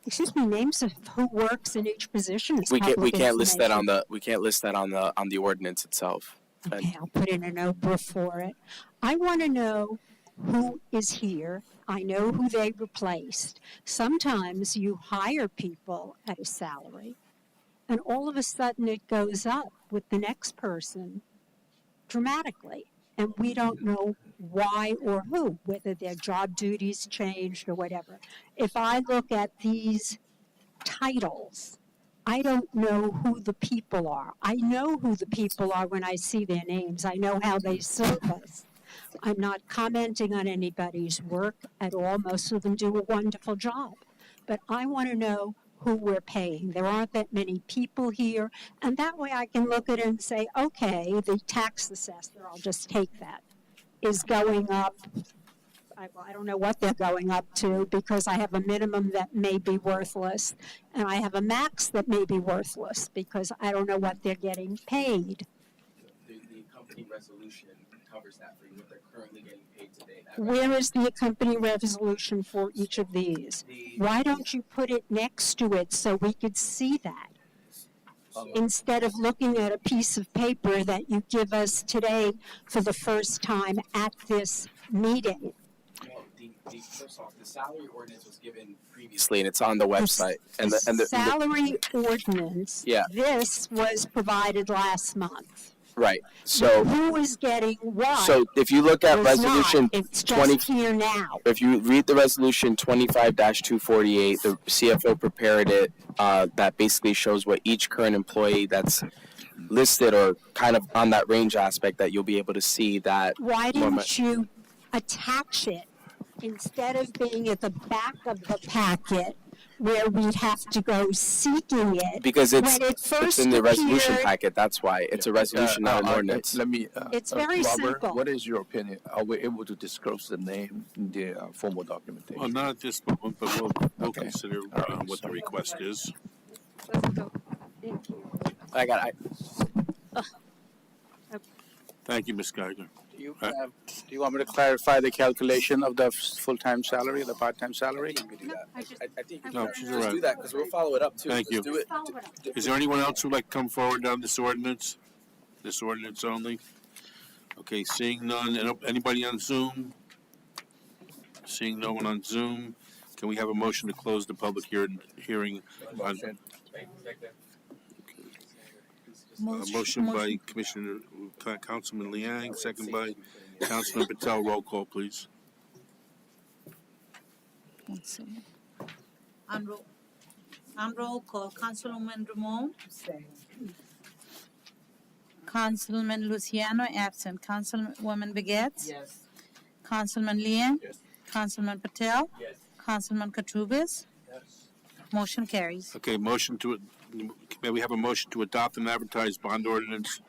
Excuse me, names of who works in each position is We can't list that information. we can't list that on the ordinance itself. Okay, I'll put in an Oprah for it. I want to know who is here. I know who they replaced. Sometimes you hire people at a salary, and all of a sudden it goes up with the next person dramatically. And we don't know why or who, whether their job duties changed or whatever. If I look at these titles, I don't know who the people are. I know who the people are when I see their names. I know how they serve us. I'm not commenting on anybody's work at all. Most of them do a wonderful job. But I want to know who we're paying. There aren't that many people here. And that way I can look at it and say, okay, the tax assessor, I'll just take that, is going up. I don't know what they're going up to because I have a minimum that may be worthless and I have a max that may be worthless because I don't know what they're getting paid. The company resolution covers that for you. What they're currently getting paid today. Where is the company resolution for each of these? Why don't you put it next to it so we could see that? Instead of looking at a piece of paper that you give us today for the first time at this meeting. Well, first off, the salary ordinance was given previously, and it's on the website. The salary ordinance. Yeah. This was provided last month. Right. So who is getting what? So if you look at There's resolution not. It's 20, just here now. if you read the resolution 25-248, the CFO prepared it. That basically shows what each current employee that's listed or kind of on that range aspect that you'll be able to see that. Why didn't you attach it instead of being at the back of the packet where we'd have to go seeking it? Because when it first it's in the resolution appeared? packet. That's why it's a resolution, not an ordinance. Let me. It's very Robert, simple. what is your opinion? Are we able to disclose the name in the formal documentation? Well, not at this moment, but we'll consider what the request is. Let's go. Thank you. I got it. Thank you, Ms. Geiger. Do you want me to clarify the calculation of the full-time salary, the part-time salary? I think you can do that. I think you No, can she's just all do right. that because we'll follow it up too. Thank Just you. do it. Is there anyone else who'd like to come forward on this ordinance? This ordinance only? Okay, seeing none. Anybody on Zoom? Seeing no one on Zoom, can we have a motion to close the public hearing on? Motion by Commissioner, Councilman Liang, second by Councilman Patel. Roll call, please. One second. On roll call, Councilwoman Ramon. Councilman Luciano absent. Councilwoman Begets. Yes. Councilman Liang. Yes. Councilman Patel. Yes. Councilman Katrubis. Yes. Motion carries. Okay, may we have a motion to adopt and advertise bond ordinance?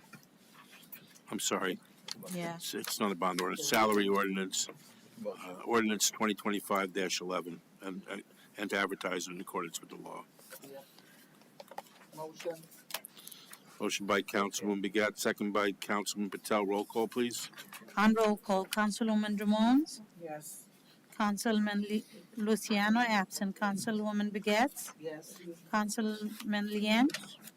I'm sorry, Yeah. it's not a bond ordinance, salary ordinance, ordinance 2025-11, and to advertise it in accordance with the law. Motion. Motion by Councilwoman Begat, second by Councilman Patel. Roll call, please. On roll call, Councilwoman Ramon. Yes. Councilman Luciano absent. Councilwoman Begets. Yes. Councilman Liang.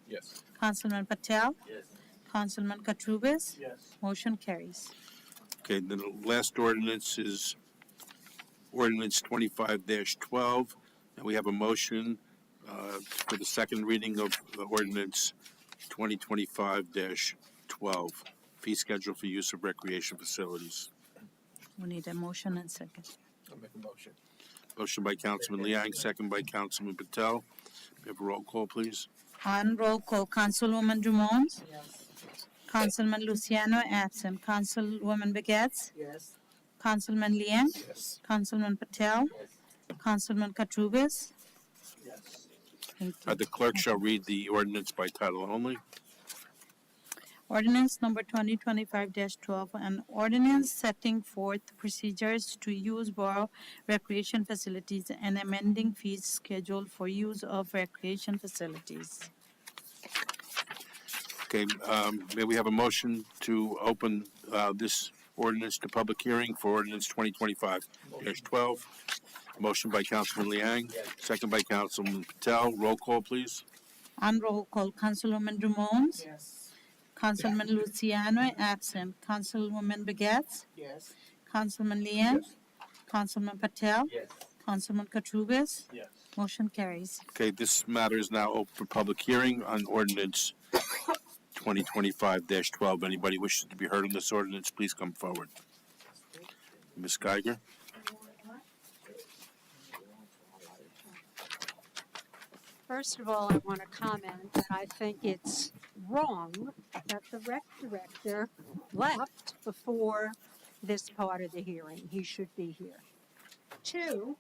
Yes. Councilman Patel. Yes. Councilman Katrubis. Yes. Motion carries. Okay, then the last ordinance is ordinance 25-12, and we have a motion for the second reading of the ordinance 2025-12, fee schedule for use of recreation facilities. We need a motion and second. I'll make a motion. Motion by Councilman Liang, second by Councilman Patel. We have a roll call, please. On roll call, Councilwoman Ramon. Yes. Councilman Luciano absent. Councilwoman Begets. Yes. Councilman Liang. Yes. Councilman Patel. Councilman Katrubis. Yes. Thank you. The clerk shall read the ordinance by title only. Ordinance number 2025-12, an ordinance setting forth procedures to use borough recreation facilities and amending fees schedule for use of recreation facilities. Okay, may we have a motion to open this ordinance to public hearing for ordinance 2025-12? Motion by Councilman Liang, second by Councilman Patel. Roll call, please. On roll call, Councilwoman Ramon. Yes. Councilman Luciano absent. Councilwoman Begets. Yes. Councilman Liang. Yes. Councilman Patel. Yes. Councilman Katrubis. Yes. Motion carries. Okay, this matter is now open for public hearing on ordinance 2025-12. Anybody wishes to be heard on this ordinance, please come forward. Ms. Geiger? First of all, I want to comment that I think it's wrong that the rec director left before this part of the hearing. He should be here. Two,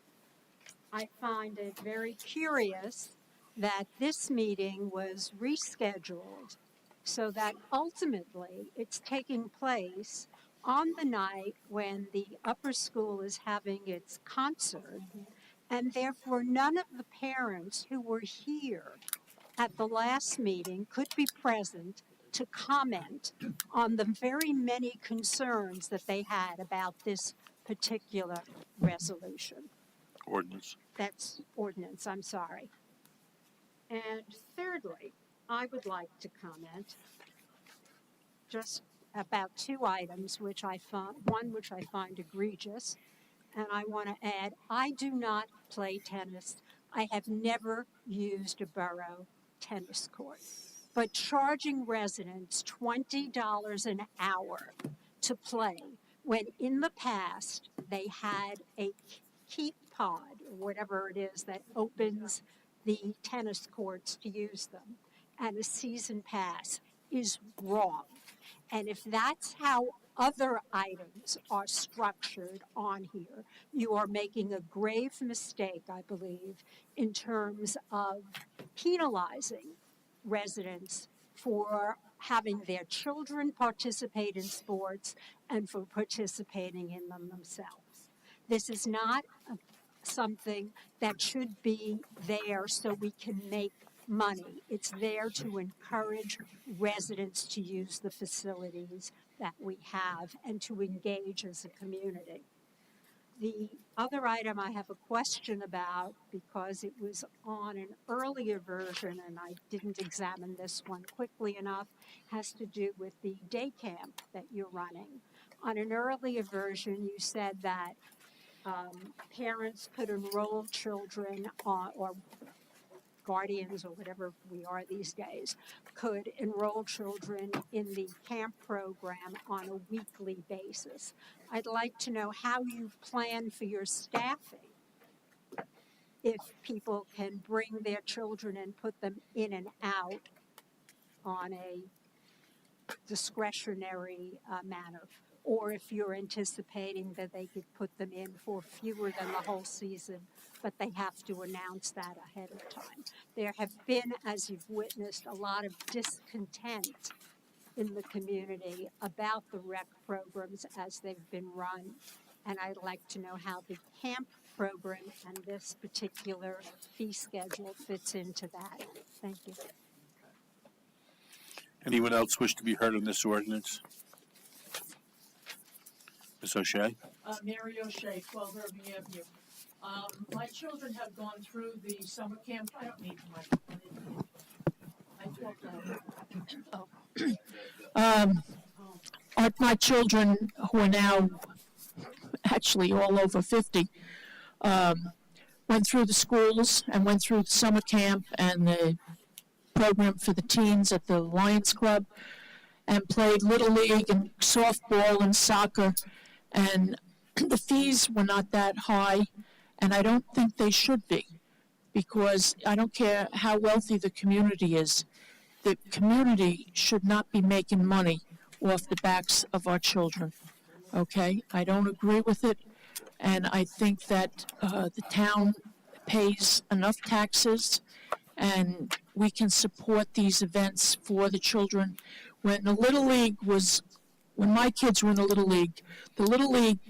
I find it very curious that this meeting was rescheduled so that ultimately it's taking place on the night when the upper school is having its concert, and therefore none of the parents who were here at the last meeting could be present to comment on the very many concerns that they had about this particular resolution. Ordinance. That's ordinance, I'm sorry. And thirdly, I would like to comment just about two items which I find, one which I find egregious, and I want to add, I do not play tennis. I have never used a borough tennis court. But charging residents $20 an hour to play when in the past they had a keep pod, or whatever it is that opens the tennis courts to use them, and a season pass is wrong. And if that's how other items are structured on here, you are making a grave mistake, I believe, in terms of penalizing residents for having their children participate in sports and for participating in them themselves. This is not something that should be there so we can make money. It's there to encourage residents to use the facilities that we have and to engage as a community. The other item I have a question about, because it was on an earlier version and I didn't examine this one quickly enough, has to do with the day camp that you're running. On an earlier version, you said that parents could enroll children or guardians or whatever we are these days could enroll children in the camp program on a weekly basis. I'd like to know how you plan for your staffing if people can bring their children and put them in and out on a discretionary manner, or if you're anticipating that they could put them in for fewer than the whole season, but they have to announce that ahead of time. There have been, as you've witnessed, a lot of discontent in the community about the rec programs as they've been run, and I'd like to know how the camp program and this particular fee schedule fits into that. Thank you. Anyone else wish to be heard on this ordinance? Ms. O'Shea? Mary O'Shea, 12 Irving Avenue. My children have gone through the summer camp. I don't need my. I talk loud. My children, who are now actually all over 50, went through the schools and went through the summer camp and the program for the teens at the Lions Club, and played Little League and softball and soccer, and the fees were not that high, and I don't think they should be, because I don't care how wealthy the community is, the community should not be making money off the backs of our children, okay? I don't agree with it, and I think that the town pays enough taxes and we can support these events for the children. When the Little League was, when my kids were in the Little League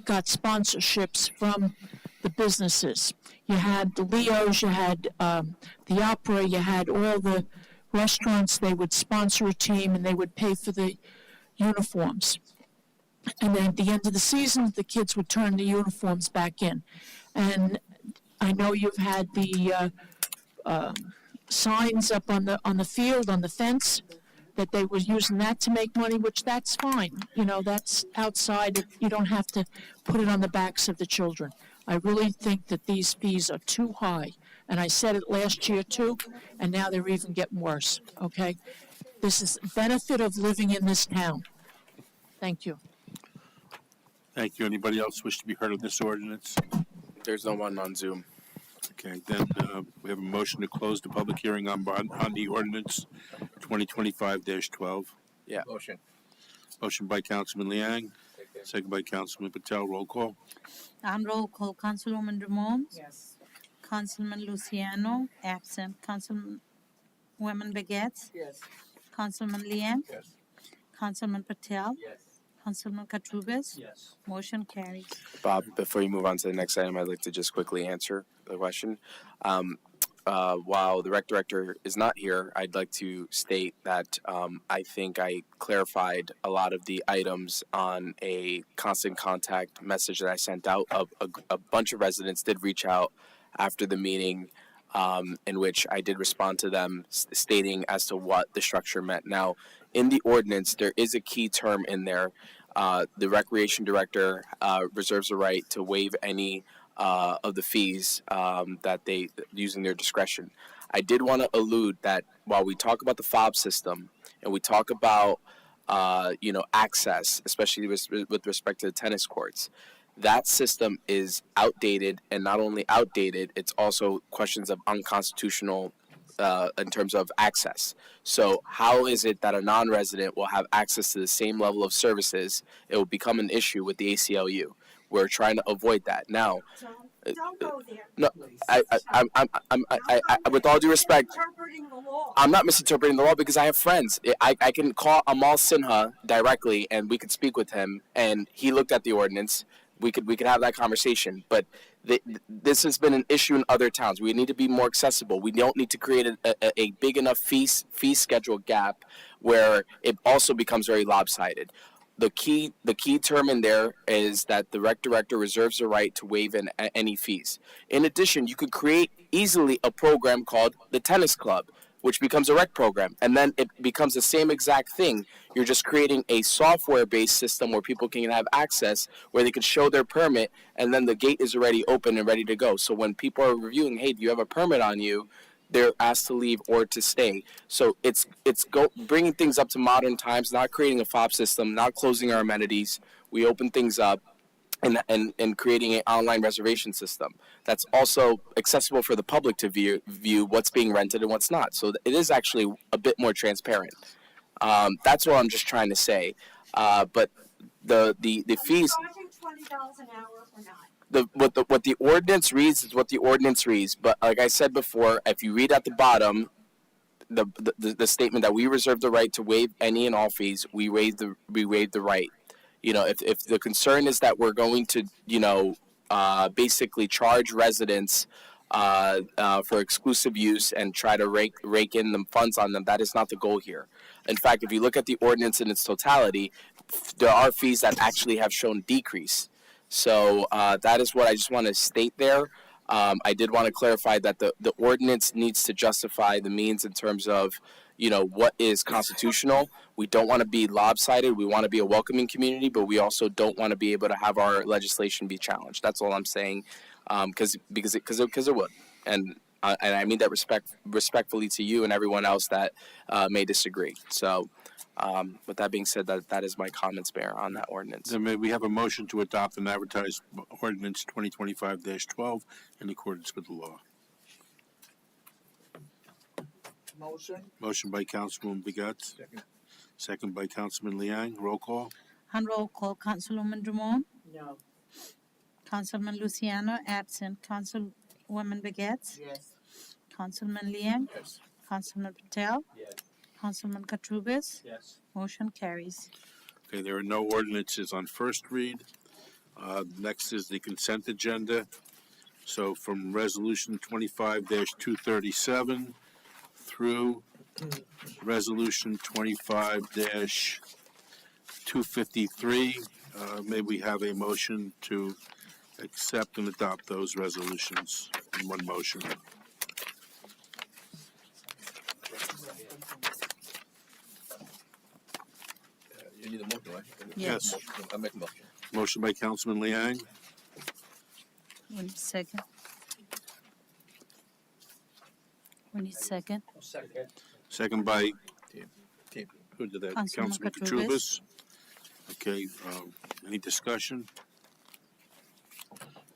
got sponsorships from the businesses. You had the Leos, you had the opera, you had all the restaurants. They would sponsor a team and they would pay for the uniforms. And then at the end of the season, the kids would turn the uniforms back in. And I know you've had the signs up on the field, on the fence, that they were using that to make money, which that's fine. You know, that's outside. You don't have to put it on the backs of the children. I really think that these fees are too high. And I said it last year too, and now they're even getting worse, okay? This is the benefit of living in this town. Thank you. Thank you. Anybody else wish to be heard on this ordinance? There's no one on Zoom. Okay, then we have a motion to close the public hearing on the ordinance 2025-12. Yeah. Motion. Motion by Councilman Liang, second by Councilman Patel. Roll call. On roll call, Councilwoman Ramon, Yes. Councilman Luciano, absent. Councilwoman Begets, Yes. Councilman Liang, Yes. Councilman Patel, Yes. Councilman Katrubis. Yes. Motion carries. Bob, before you move on to the next item, I'd like to just quickly answer the question. While the rec director is not here, I'd like to state that I think I clarified a lot of the items on a constant contact message that I sent out. A bunch of residents did reach out after the meeting, in which I did respond to them stating as to what the structure meant. Now, in the ordinance, there is a key term in there. The recreation director reserves the right to waive any of the fees that they using their discretion. I did want to allude that while we talk about the fob system and we talk about access, especially with respect to the tennis courts, that system is outdated, and not only outdated, it's also questions of unconstitutional in terms of access. So how is it that a non-resident will have access to the same level of services? It will become an issue with the ACLU. We're trying to avoid that. Now, Don't go there. no, I with all due respect, Interpreting the law. I'm not misinterpreting the law because I have friends. I can call Amal Sinha directly and we could speak with him, and he looked at the ordinance. We could have that conversation, but this has been an issue in other towns. We need to be more accessible. We don't need to create a big enough fee schedule gap where it also becomes very lopsided. the key term in there is that the rec director reserves the right to waive any fees. In addition, you could create easily a program called the tennis club, which becomes a rec program, and then it becomes the same exact thing. You're just creating a software-based system where people can have access, where they can show their permit, and then the gate is already open and ready to go. So when people are reviewing, hey, do you have a permit on you? They're asked to leave or to stay. So it's bringing things up to modern times, not creating a fob system, not closing our amenities. We open things up and creating an online reservation system that's also accessible for the public to view what's being rented and what's not. So it is actually a bit more transparent. That's what I'm just trying to say. But the fees. $20 an hour or not? What the ordinance reads is what the ordinance reads. But like I said before, if you read at the bottom, the statement that we reserve the right to waive any and all fees, we waive the right. You know, if the concern is that we're going to, basically charge residents for exclusive use and try to rake in the funds on them, that is not the goal here. In fact, if you look at the ordinance in its totality, there are fees that actually have shown decrease. So that is what I just want to state there. I did want to clarify that the ordinance needs to justify the means in terms of, what is constitutional. We don't want to be lopsided. We want to be a welcoming community, but we also don't want to be able to have our legislation be challenged. That's all I'm saying, because it would. And I mean that respectfully to you and everyone else that may disagree. So, with that being said, that is my comments, Mayor, on that ordinance. Then may we have a motion to adopt and advertise ordinance 2025-12 in accordance with the law. Motion. Motion by Councilwoman Begets. Second by Councilman Liang. Roll call. On roll call, Councilwoman Drummond, No. Councilman Luciano, absent. Councilwoman Begets, Yes. Councilman Liang, Yes. Councilman Patel, Yes. Councilman Katrubis. Yes. Motion carries. Okay, there are no ordinances on first read. Next is the consent agenda. So from resolution 25-237 through resolution 25-253, may we have a motion to accept and adopt those resolutions in one motion? You need a motion, right? Yes. I make a motion. Motion by Councilman Liang, 1 second. 1 second. Second. second by, Team. who did that? Councilman Councilman Katrubis. Katrubis. Okay, any discussion?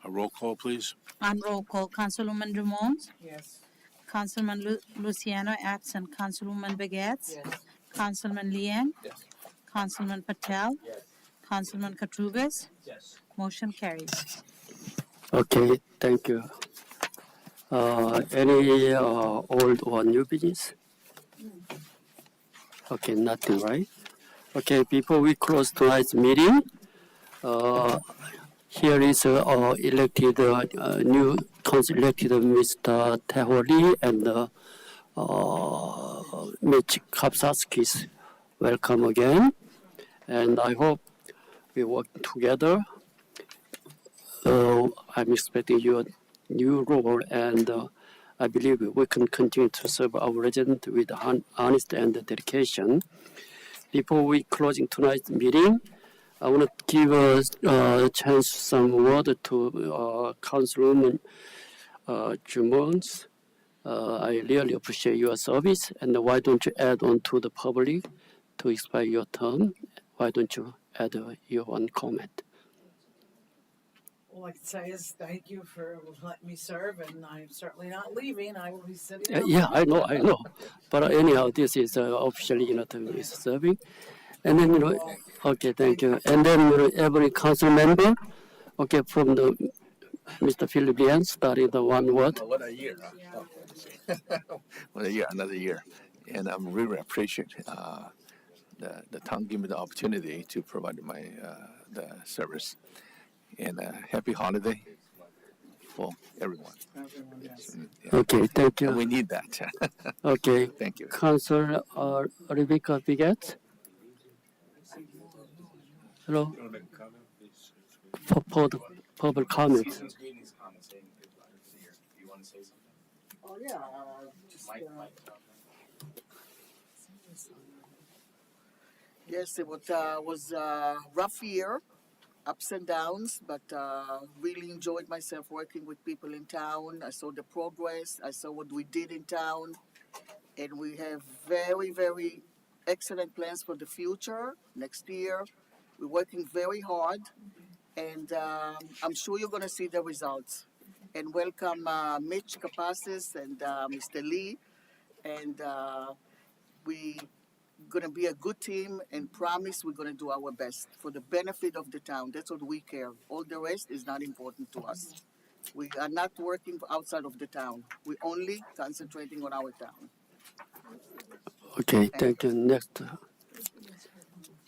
A roll call, please. On roll call, Councilwoman Drummond, Yes. Councilman Luciano, absent. Councilwoman Begets, Yes. Councilman Liang, Yes. Councilman Patel, Yes. Councilman Katrubis. Yes. Motion carries. Okay, thank you. Any old or new business? Okay, nothing, right? Okay, before we close tonight's meeting, here is elected new council elected Mr. Tae Lee and Mitch Kapsatskis. Welcome again, and I hope we work together. I'm expecting your new role, and I believe we can continue to serve our residents with honesty and dedication. Before we closing tonight's meeting, I want to give a chance some word to Councilwoman Drummond. I really appreciate your service, and why don't you add on to the public to expire your term? Why don't you add your one comment? All I can say is thank you for letting me serve, and I'm certainly not leaving. I will be sitting. Yeah, I know. But anyhow, this is officially, to serving. And then, okay, thank you. And then, every council member, okay, from the Mr. Philip Lian, starting the one word. What a year. What a year, another year. And I'm really appreciate the town give me the opportunity to provide my the service. And happy holiday for everyone. Yes. Yeah. Okay, thank you. And we need that. Okay. Thank you. Councilor Rebecca Biget. Hello. For the public comment. Oh, yeah, yes, it was a rough year, ups and downs, but really enjoyed myself working with people in town. I saw the progress, I saw what we did in town, and we have very, very excellent plans for the future next year. We're working very hard, and I'm sure you're going to see the results. And welcome Mitch Kapasis and Mr. Lee, and we going to be a good team and promise we're going to do our best for the benefit of the town. That's what we care. All the rest is not important to us. We are not working outside of the town. We're only concentrating on our town. Okay, thank you. Next.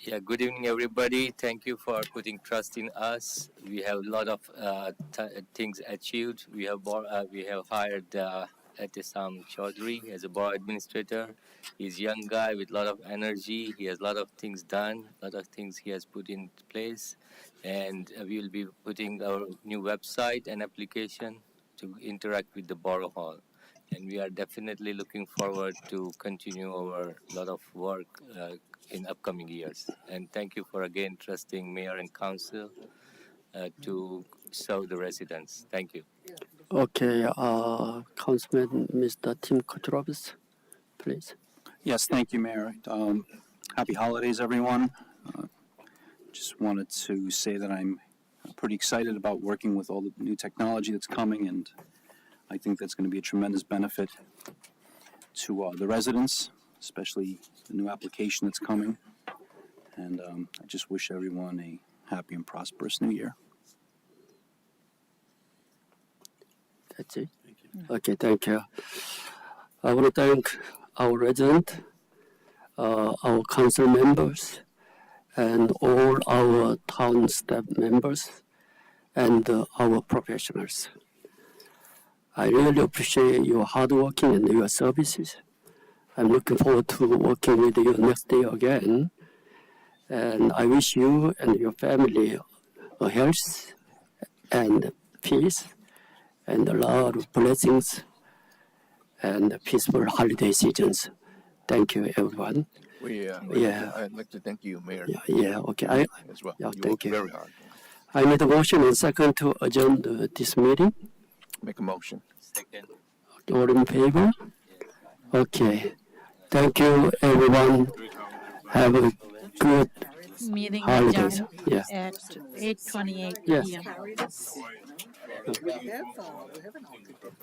Yeah, good evening, everybody. Thank you for putting trust in us. We have a lot of things achieved. We have hired Etisam Chaudhary as a board administrator. He's a young guy with a lot of energy. He has a lot of things done, a lot of things he has put in place. And we will be putting our new website and application to interact with the Borough Hall. And we are definitely looking forward to continue our lot of work in upcoming years. And thank you for again trusting Mayor and Council to serve the residents. Thank you. Okay, Councilman Mr. Tim Kotrovs, please. Yes, thank you, Mayor. Happy holidays, everyone. Just wanted to say that I'm pretty excited about working with all the new technology that's coming, and I think that's going to be a tremendous benefit to the residents, especially the new application that's coming. And I just wish everyone a happy and prosperous new year. That's it. Okay, thank you. I want to thank our resident, our council members, and all our town staff members, and our professionals. I really appreciate your hard working and your services. I'm looking forward to working with you next year again. And I wish you and your family a health and peace and a lot of blessings and peaceful holiday seasons. Thank you, everyone. I'd like to thank you, Mayor. Okay. As well. Yeah, You thank worked you. very hard. I need a motion and second to adjourn this meeting. Make a motion. Second. All in favor? Okay. Thank you, everyone. Have a good Meeting holidays. adjourned Yeah. at 8:28 Yes. p.m. We have an architect.